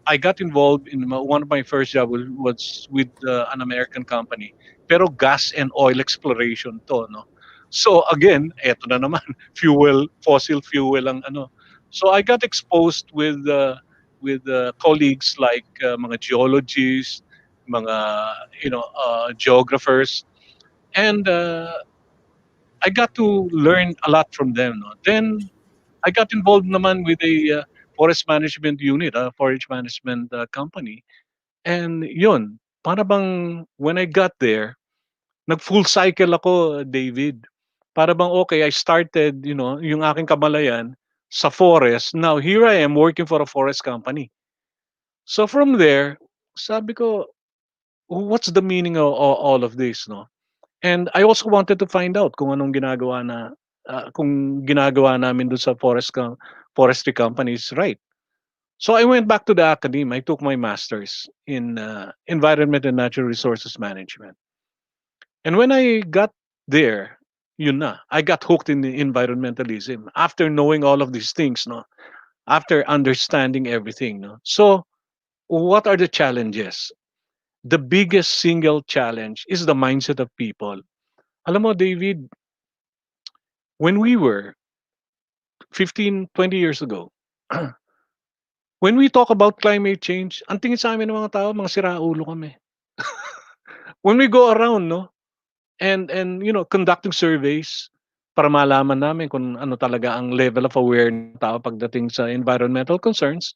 I got involved in one of my first job was with an American company. Pero gas and oil exploration to, no. So again, eto na naman, fossil fuel ang ano. So I got exposed with colleagues like mga geologists, mga geographers, and I got to learn a lot from them, no. Then I got involved naman with a forest management unit, a forest management company. And yun, para bang when I got there, nag-full cycle ako, David. Para bang okay, I started, yung aking kamalayan sa forest. Now here I am working for a forest company. So from there, sabi ko, what's the meaning of all of this, no? And I also wanted to find out kung ginagawa namin doon sa forestry companies right. So I went back to the academy. I took my master's in environment and natural resources management. And when I got there, yun na, I got hooked in the environmentalism after knowing all of these things, no? After understanding everything, no? So what are the challenges? The biggest single challenge is the mindset of people. Alam mo, David, when we were 15, 20 years ago, when we talk about climate change, ang tingin sa amin ng mga tao, mga siraulo kami. When we go around, no, and conducting surveys para malaman namin kung ano talaga ang level of awareness ng tao pagdating sa environmental concerns,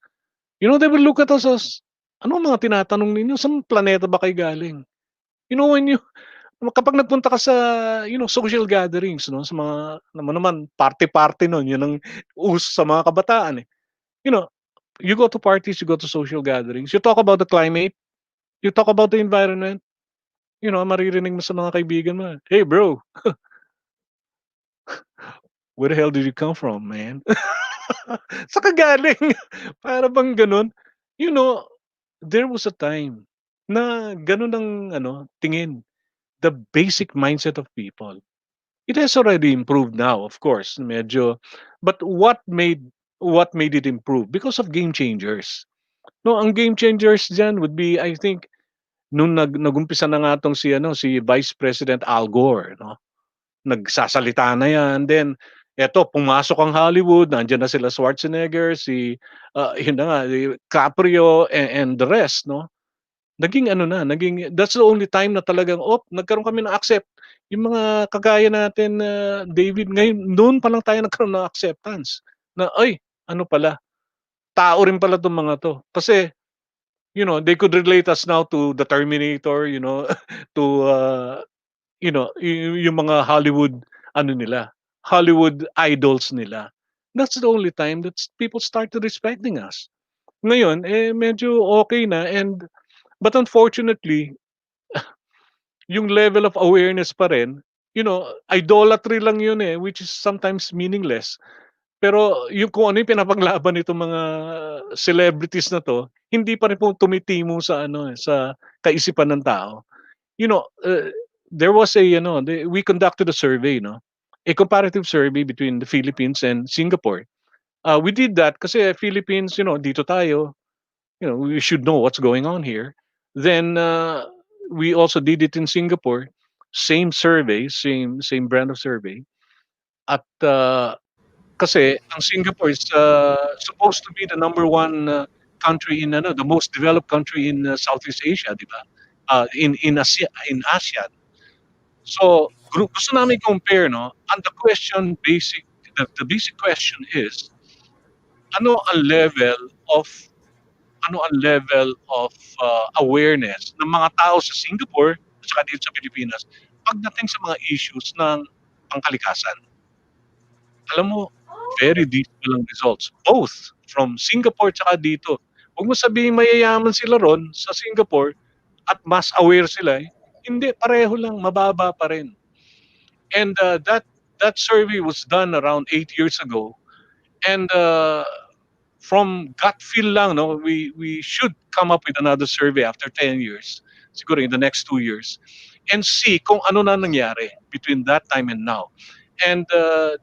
they will look at us as, ano mga tinatanong ninyo? Saan planeta ba kayo galing? When you kapag nagpunta ka sa, social gatherings, no, sa mga naman party-party nun, yun ang uso sa mga kabataan, eh. You know, you go to parties, you go to social gatherings, you talk about the climate, you talk about the environment, maririnig mo sa mga kaibigan mo, "Hey bro, where the hell did you come from, man?" Saan ka galing? Para bang gano'n. You know, there was a time na gano'n ang tingin, the basic mindset of people. It has already improved now, of course, medyo. But what made it improve? Because of game changers. No, ang game changers diyan would be, I think, nung nagumpisa na nga 'tong si Vice President Al Gore, no? Nagsasalita na 'yan, then eto pumasok ang Hollywood, nandiyan na sila Schwarzenegger, yun na nga, Caprio and the rest, no? Naging that's the only time na talagang, nagkaroon kami ng yung mga kagaya natin na David, ngayon noon pa lang tayo nagkaroon ng acceptance na, ay, ano pala, tao rin pala 'tong mga 'to. Kasi, they could relate us now to the Terminator, to, yung mga Hollywood nila, Hollywood idols nila. That's the only time that people started respecting us. Ngayon, medyo okay na, but unfortunately, yung level of awareness pa rin, idolatry lang yun, which is sometimes meaningless. Pero yung kung ano yung pinapaglaban nitong mga celebrities na 'to, hindi pa rin po tumitimo sa kaisipan ng tao. You know, uh, there was we conducted a survey, no? A comparative survey between the Philippines and Singapore. We did that kasi Philippines, dito tayo, we should know what's going on here. Then we also did it in Singapore, same survey, same brand of survey. At kasi ang Singapore is supposed to be the number one country the most developed country in Southeast Asia, di ba? In ASEAN. So, gusto namin compare, no? And the basic question is, ano ang level of ano ang level of awareness ng mga tao sa Singapore at saka dito sa Pilipinas pagdating sa mga issues ng pangkalikasan. Alam mo, very dismal ang results. Both from Singapore at saka dito. Huwag mo sabihin mayayaman sila ron sa Singapore at mas aware sila. Hindi, pareho lang, mababa pa rin. And that survey was done around 8 years ago. And from gut feel lang, no, we should come up with another survey after 10 years, siguro in the next 2 years, and see kung ano na nangyari between that time and now. And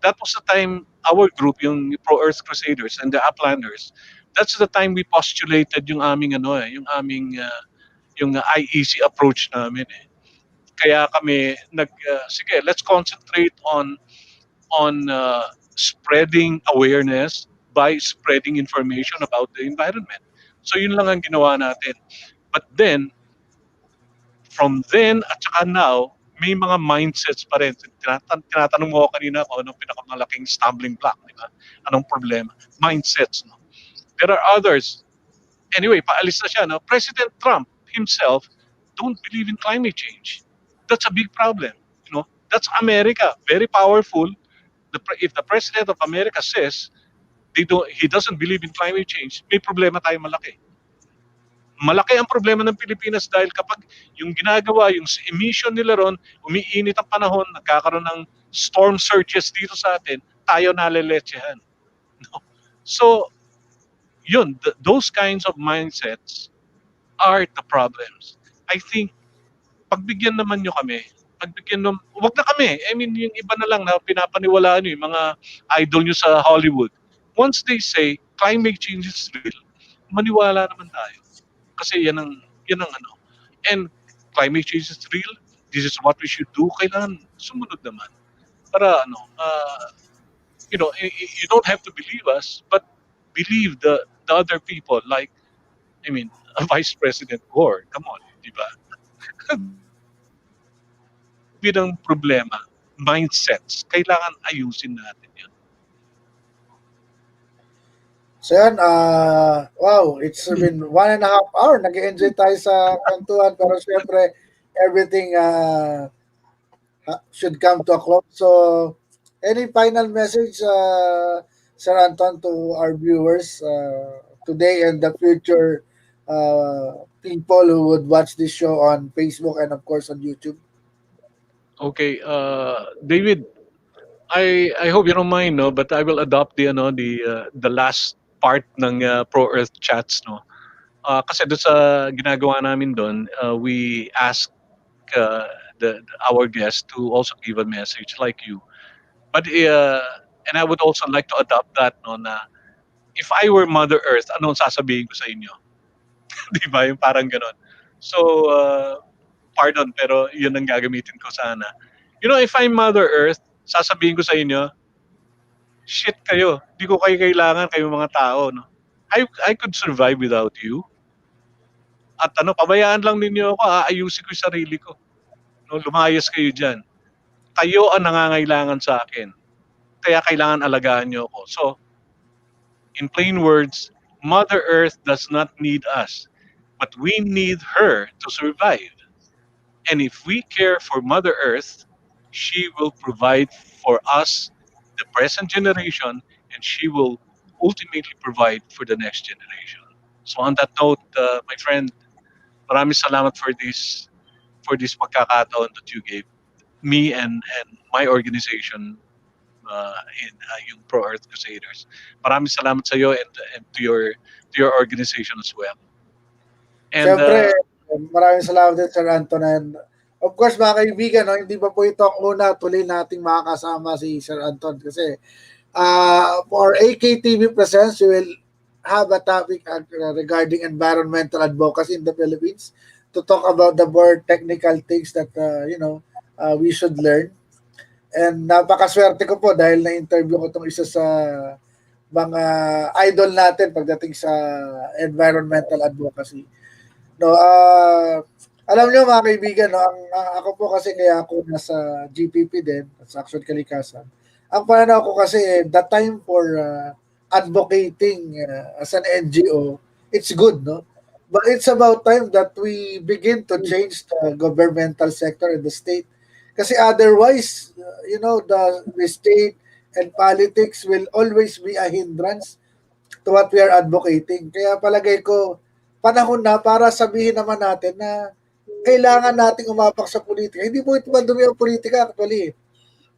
that was the time our group, yung Pro Earth Crusaders and the Uplanders, that's the time we postulated yung aming yung IEC approach namin, eh. Kaya kami sige, let's concentrate on spreading awareness by spreading information about the environment. So yun lang ang ginawa natin. But then, from then at saka now, may mga mindsets pa rin. Tinatanong mo ako kanina kung anong pinakamalaking stumbling block, di ba? Anong problema? Mindsets, no? There are others. Anyway, paalis na siya, no? President Trump himself don't believe in climate change. That's a big problem. That's America, very powerful. If the president of America says he doesn't believe in climate change, may problema tayo malaki. Malaki ang problema ng Pilipinas dahil kapag yung ginagawa, yung emission nila ron, umiinit ang panahon, nagkakaroon ng storm surges dito sa atin, tayo naleletsehan. No? So, those kinds of mindsets are the problems. I think, pagbigyan naman nyo kami, wag na kami, I mean, yung iba na lang na pinapaniwalaan nyo, yung mga idol nyo sa Hollywood, once they say, climate change is real, maniwala naman tayo. Kasi yan ang And climate change is real. This is what we should do. Kailangan sumunod naman. Para you don't have to believe us, but believe the other people. Like, I mean, a Vice President Gore. Come on, di ba? Yun ang problema. Mindsets. Kailangan ayusin natin yan. So yan, wow, it's been 1.5 hour. Nag-enjoy tayo sa kwentuhan, pero syempre, everything should come to a close. So, any final message, Sir Anton, to our viewers today and the future people who would watch this show on Facebook and of course on YouTube? Okay, David, I hope you don't mind, no, but I will adopt the last part ng Pro Earth chats, no. Kasi doon sa ginagawa namin doon, we ask uh, our guests to also give a message like you. But and I would also like to adopt that, no, na if I were Mother Earth, anong sasabihin ko sa inyo? 'Di ba? Yung parang gano'n. So, pardon, pero yun ang gagamitin ko sana. You know, if I'm Mother Earth, sasabihin ko sa inyo, shit kayo. Di ko kayo kailangan, kayo mga tao, no? I could survive without you. At pabayaan lang ninyo ako, aayusin ko yung sarili ko. No, lumayas kayo dyan. Kayo ang nangangailangan sa akin. Kaya kailangan alagaan nyo ako. So, in plain words, Mother Earth does not need us, but we need her to survive. And if we care for Mother Earth, she will provide for us, the present generation, and she will ultimately provide for the next generation. So on that note, my friend, maraming salamat for this pagkakataon that you gave me and my organization in yung Pro Earth Crusaders. Maraming salamat sa iyo and to your organization as well. And Siyempre, maraming salamat din, Sir Anton. And of course, mga kaibigan, no, hindi pa po ito ang una tuloy nating makakasama si Sir Anton kasi for AKTV presence, we will have a topic regarding environmental advocacy in the Philippines to talk about the more technical things that, we should learn. And napakaswerte ko po dahil na-interview ko itong isa sa mga idol natin pagdating sa environmental advocacy. No, alam niyo mga kaibigan, no, ako po kasi kaya ako nasa GPP din, sa Aksyon Kalikasan. Ang pananaw ko kasi the time for advocating as an NGO, it's good, no? But it's about time that we begin to change the governmental sector in the state. Kasi otherwise, the state and politics will always be a hindrance to what we are advocating. Kaya palagay ko, panahon na para sabihin naman natin na kailangan nating umapak sa politika. Hindi po ito madumi ang politika actually.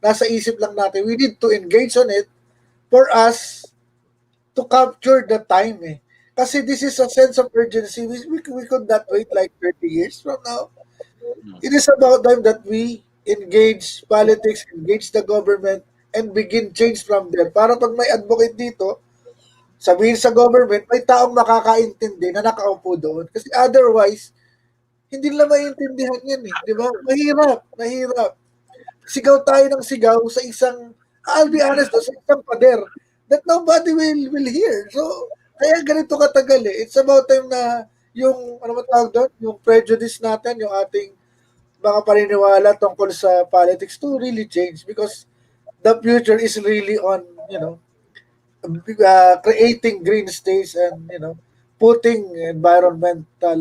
Nasa isip lang natin. We need to engage on it for us to capture the time eh. Kasi this is a sense of urgency. We could not wait like 30 years from now. It is about time that we engage politics, engage the government, and begin change from there. Para pag may advocate dito, sabihin sa government, may taong makakaintindi na nakaupo doon. Kasi otherwise, hindi nila maintindihan yan eh. Di ba? Mahirap. Sigaw tayo ng sigaw sa isang, I'll be honest, sa isang pader that nobody will hear. So, kaya ganito katagal eh. It's about time na yung, ano ba tawag doon? Yung prejudice natin, yung ating mga paniniwala tungkol sa politics to really change because the future is really on, creating green states and, putting environmental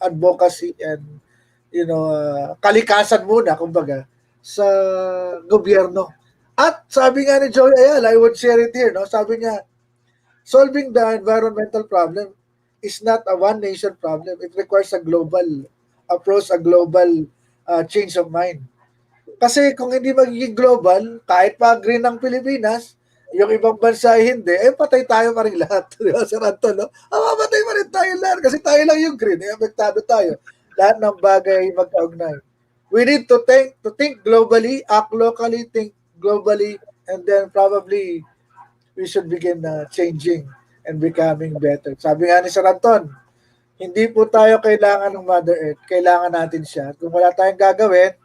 advocacy and, kalikasan muna, kumbaga, sa gobyerno. At sabi nga ni Joey Ayala, I would share it here, no? Sabi niya, solving the environmental problem is not a one nation problem. It requires a global approach, a global change of mind. Kasi kung hindi magiging global, kahit pa green ng Pilipinas, yung ibang bansa hindi, patay tayo pa rin lahat. Di ba, Sir Anton, no? Patay pa rin tayo lahat kasi tayo lang yung green. Apektado tayo. Lahat ng bagay magkaugnay. We need to think globally, act locally, think globally, and then probably we should begin changing and becoming better. Sabi nga ni Sir Anton, hindi po tayo kailangan ng Mother Earth. Kailangan natin siya. Kung wala tayong gagawin,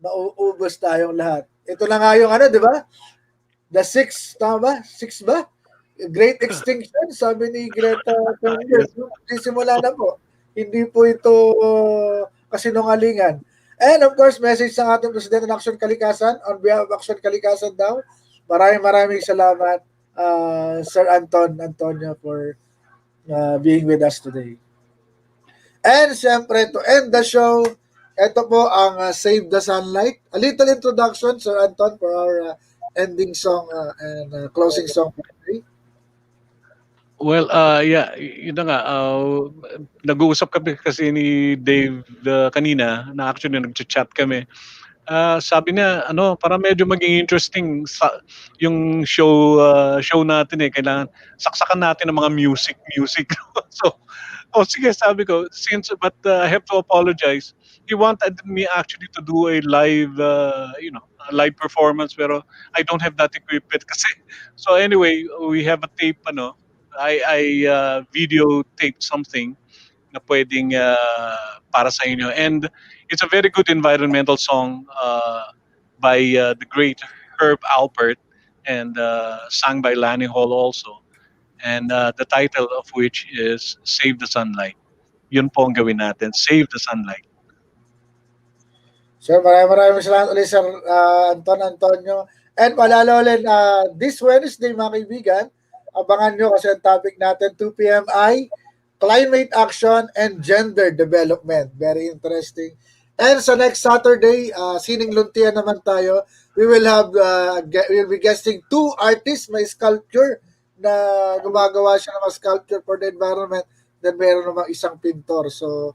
mauubos tayong lahat. Ito na nga yung di ba? The 6, tama ba? 6 ba? Great Extinction, sabi ni Greta Thunberg. Yes. Sisimula na po. Hindi po ito kasinungalingan. And of course, message ng ating Presidente ng Aksyon Kalikasan on behalf of Aksyon Kalikasan daw. Maraming salamat, Sir Antonio, for being with us today. And siyempre, to end the show, ito po ang Save the Sunlight. A little introduction, Sir Anton, for our ending song and closing song for today. Well, yeah, yun na nga, nag-uusap kami kasi ni Dave kanina, na actually nag-chat kami. Sabi niya, ano, para medyo maging interesting yung show natin eh, kailangan saksakan natin ng mga music. So, oh sige, sabi ko, but I have to apologize. He wanted me actually to do a live, a live performance, pero I don't have that equipment kasi. So anyway, we have a tape, I video taped something na pwedeng para sa inyo. And it's a very good environmental song by the great Herb Alpert and sung by Lanny Hall also. And the title of which is Save the Sunlight. Yun po ang gawin natin, Save the Sunlight. Sir, maraming salamat ulit, Sir Antonio. And paalala ulit, this Wednesday, mga kaibigan, abangan nyo kasi ang topic natin, 2 p.m. ay climate action and gender development. Very interesting. And sa next Saturday, sining luntian naman tayo. We will be guesting two artists, may sculpture na gumagawa siya ng mga sculpture for the environment. Then meron namang isang pintor. So,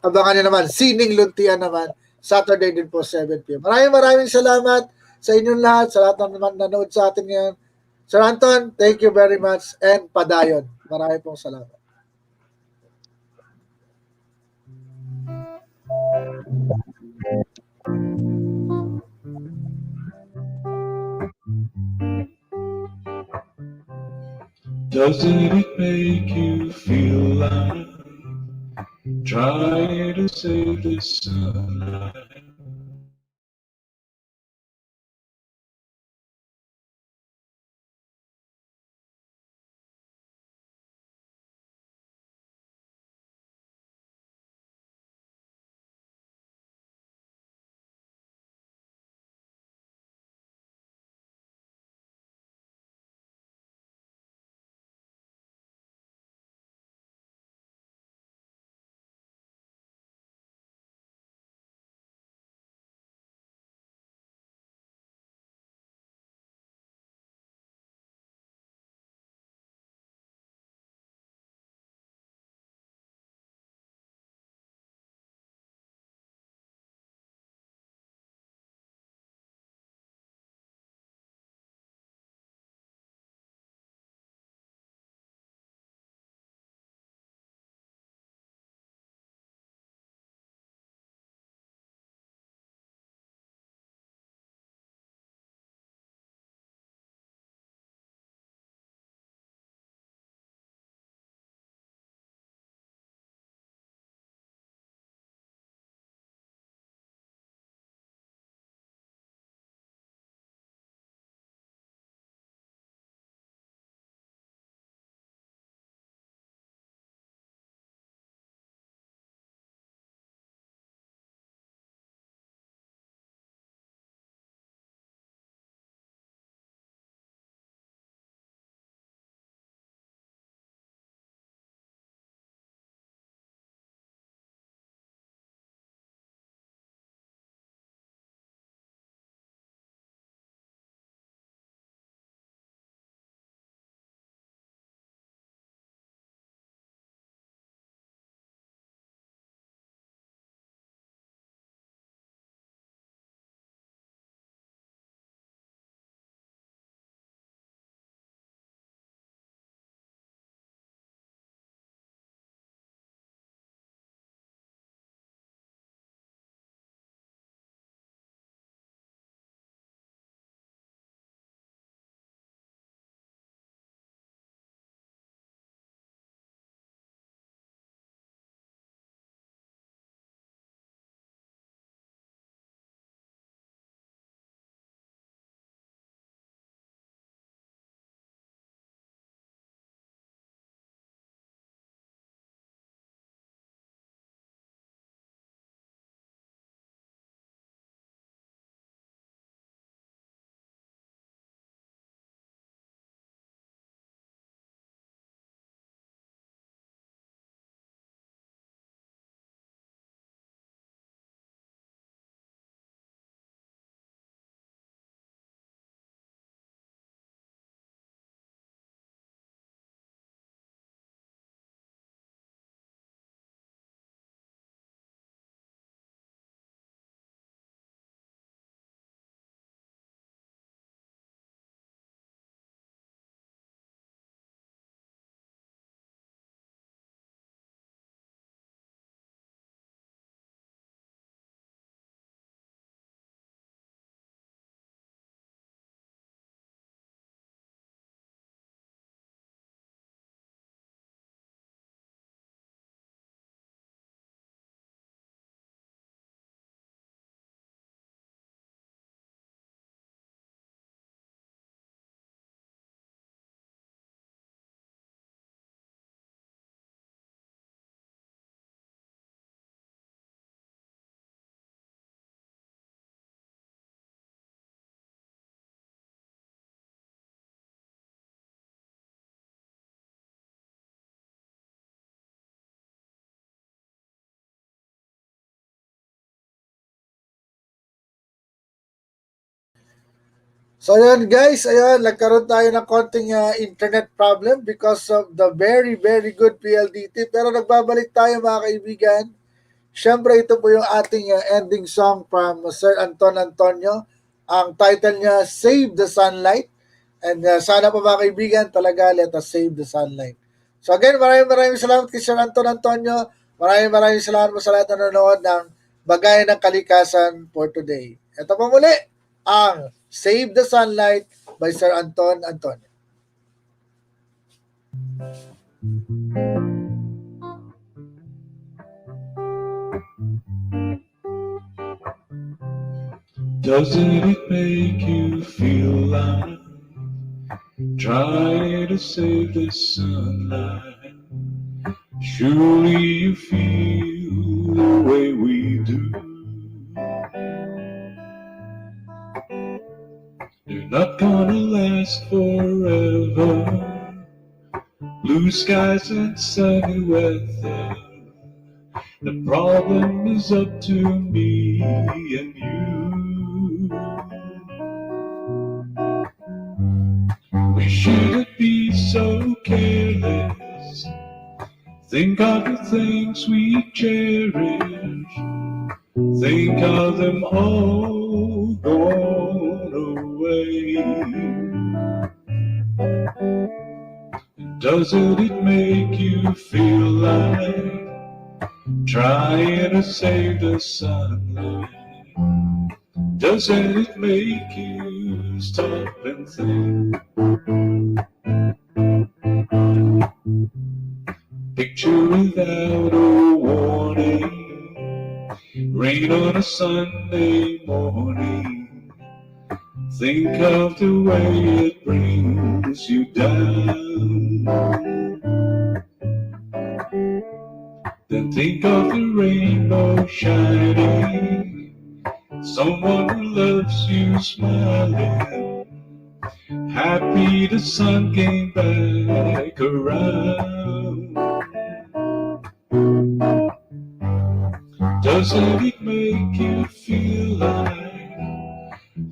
abangan nyo naman, sining luntian naman. Saturday din po, 7 p.m. Maraming salamat sa inyong lahat, sa lahat ng nanonood sa atin ngayon. Sir Anton, thank you very much and padayon. Maraming pong salamat. Doesn't it make you feel like trying to save the sunlight? So ayan guys, ayan, nagkaroon tayo ng konting internet problem because of the very very good PLDT. Pero nagbabalik tayo mga kaibigan. Siyempre ito po yung ating ending song from Sir Anton Antonio. Ang title niya, Save the Sunlight. And sana po mga kaibigan, talaga let us save the sunlight. So again, maraming salamat kay Sir Anton Antonio. Maraming salamat po sa lahat na nanonood ng Bagay ng Kalikasan for today. Ito po muli, ang Save the Sunlight by Sir Anton Antonio. Doesn't it make you feel like trying to save the sunlight? Surely you feel the way we do. They're not gonna last forever. Blue skies and sunny weather. The problem is up to me and you. We shouldn't be so careless. Think of the things we cherish. Think of them all gone away. Doesn't it make you feel like trying to save the sunlight? Doesn't it make you stop and think? Picture without a warning, rain on a Sunday morning. Think of the way it brings you down. Then think of the rainbow shining, someone who loves you smiling. Happy the sun came back around. Doesn't it make you feel like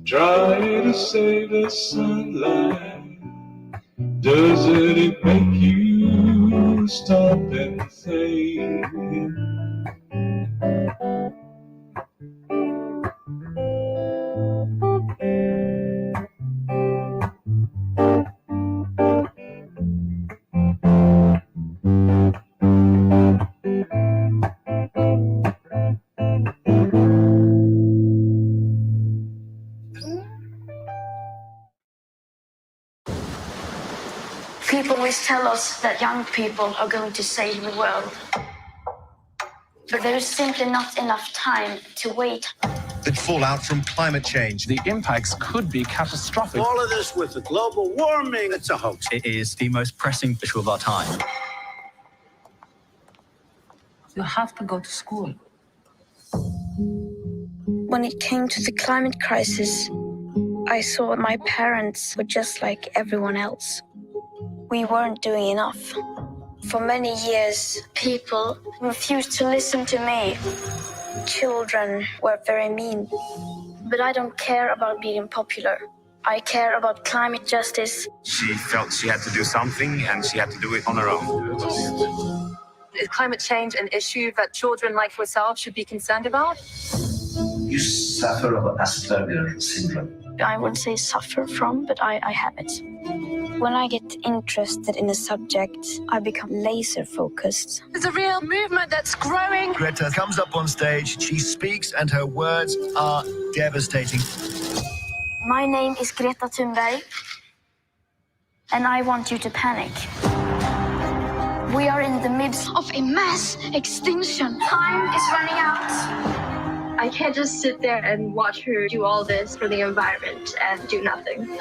trying to save the sunlight? Doesn't it make you stop and think? People always tell us that young people are going to save the world. But there is simply not enough time to wait. The fallout from climate change. The impacts could be catastrophic. All of this with the global warming, it's a hoax. It is the most pressing issue of our time. You have to go to school. When it came to the climate crisis, I saw my parents were just like everyone else. We weren't doing enough. For many years, people refused to listen to me. Children were very mean. But I don't care about being popular. I care about climate justice. She felt she had to do something and she had to do it on her own. Is climate change an issue that children like yourself should be concerned about? You suffer of Asperger's syndrome. I wouldn't say suffer from, but I have it. When I get interested in a subject, I become laser focused. There's a real movement that's growing. Greta comes up on stage, she speaks, and her words are devastating. My name is Greta Thunberg, and I want you to panic. We are in the midst of a mass extinction. Time is running out. I can't just sit there and watch her do all this for the environment and do nothing.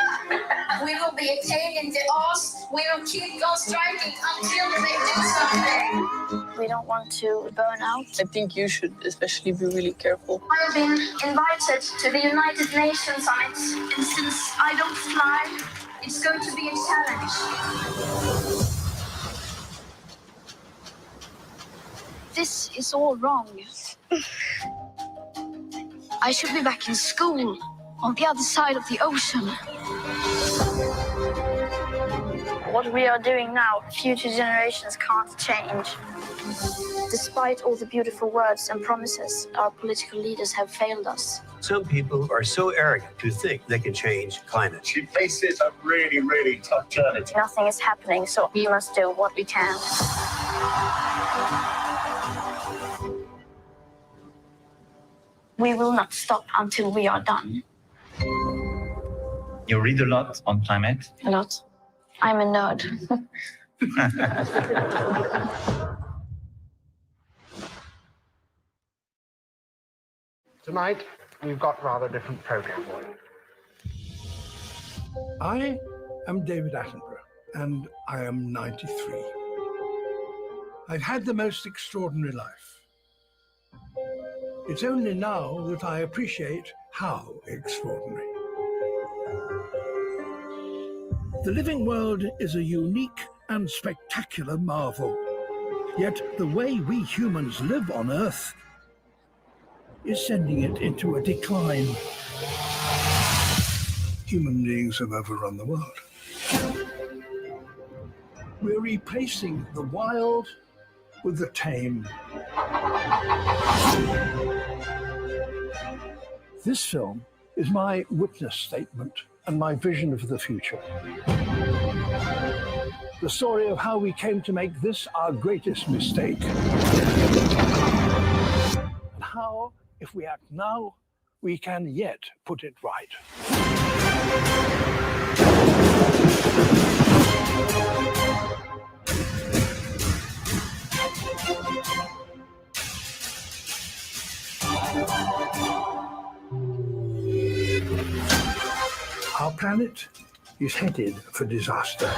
We will be a pain in the ass. We will keep on striking until they do something. We don't want to burn out. I think you should especially be really careful. I have been invited to the United Nations Summit, and since I don't fly, it's going to be a challenge. This is all wrong. I should be back in school, on the other side of the ocean. What we are doing now, future generations can't change. Despite all the beautiful words and promises, our political leaders have failed us. Some people are so arrogant to think they can change climate. She faces a really, really tough journey. Nothing is happening, so we must do what we can. We will not stop until we are done. You read a lot on climate? A lot. I'm a nerd. Tonight, we've got a rather different program for you. I am David Attenborough, and I am 93. I've had the most extraordinary life. It's only now that I appreciate how extraordinary. The living world is a unique and spectacular marvel. Yet the way we humans live on Earth is sending it into a decline. Human beings have overrun the world. We're replacing the wild with the tame. This film is my witness statement and my vision of the future. The story of how we came to make this our greatest mistake. And how, if we act now, we can yet put it right. Our planet is headed for disaster.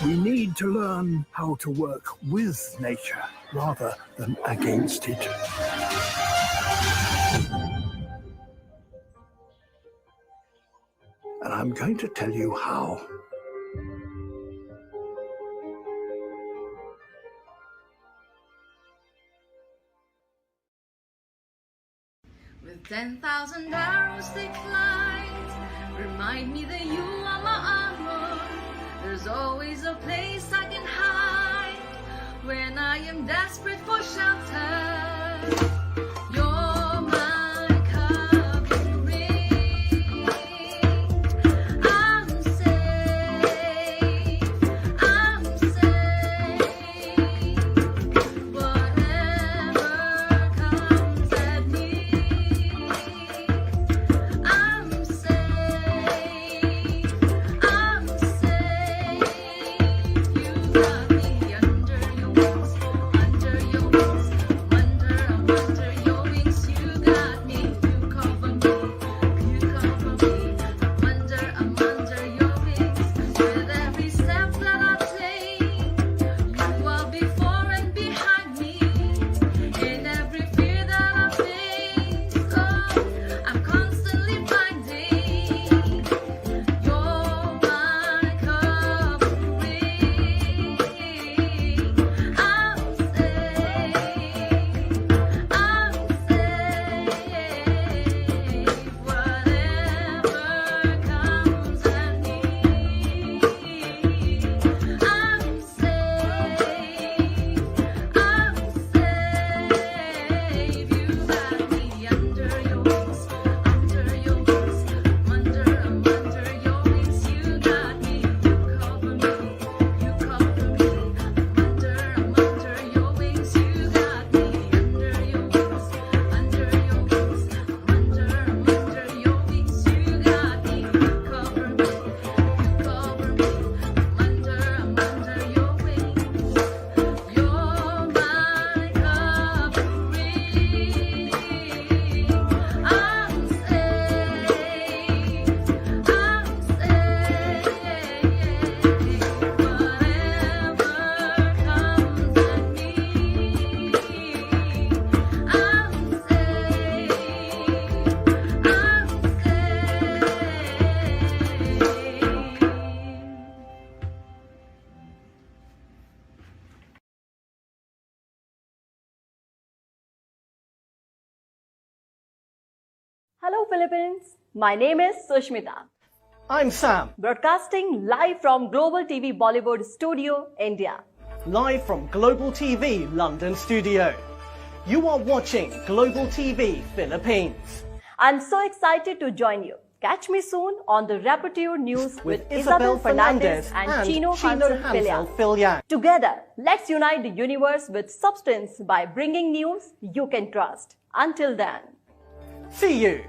We need to learn how to work with nature rather than against it. And I'm going to tell you how. With 10,000 arrows declined, remind me that you are my armor. There's always a place I can hide when I am desperate for shelter. You're my covering. I'm safe. I'm safe. Whatever comes at me, I'm safe. I'm safe. You got me under your wings, under your wings, wonder, I wonder. Hello, Philippines. My name is Sushmita. I'm Sam. Broadcasting live from Global TV Bollywood Studio, India. Live from Global TV London Studio. You are watching Global TV Philippines. I'm so excited to join you. Catch me soon on the Rapporteur News with Isabel Isabel Fernandez and Chino Hansel Fillian. Together, let's unite the universe with substance by bringing news you can trust. Until then. See you.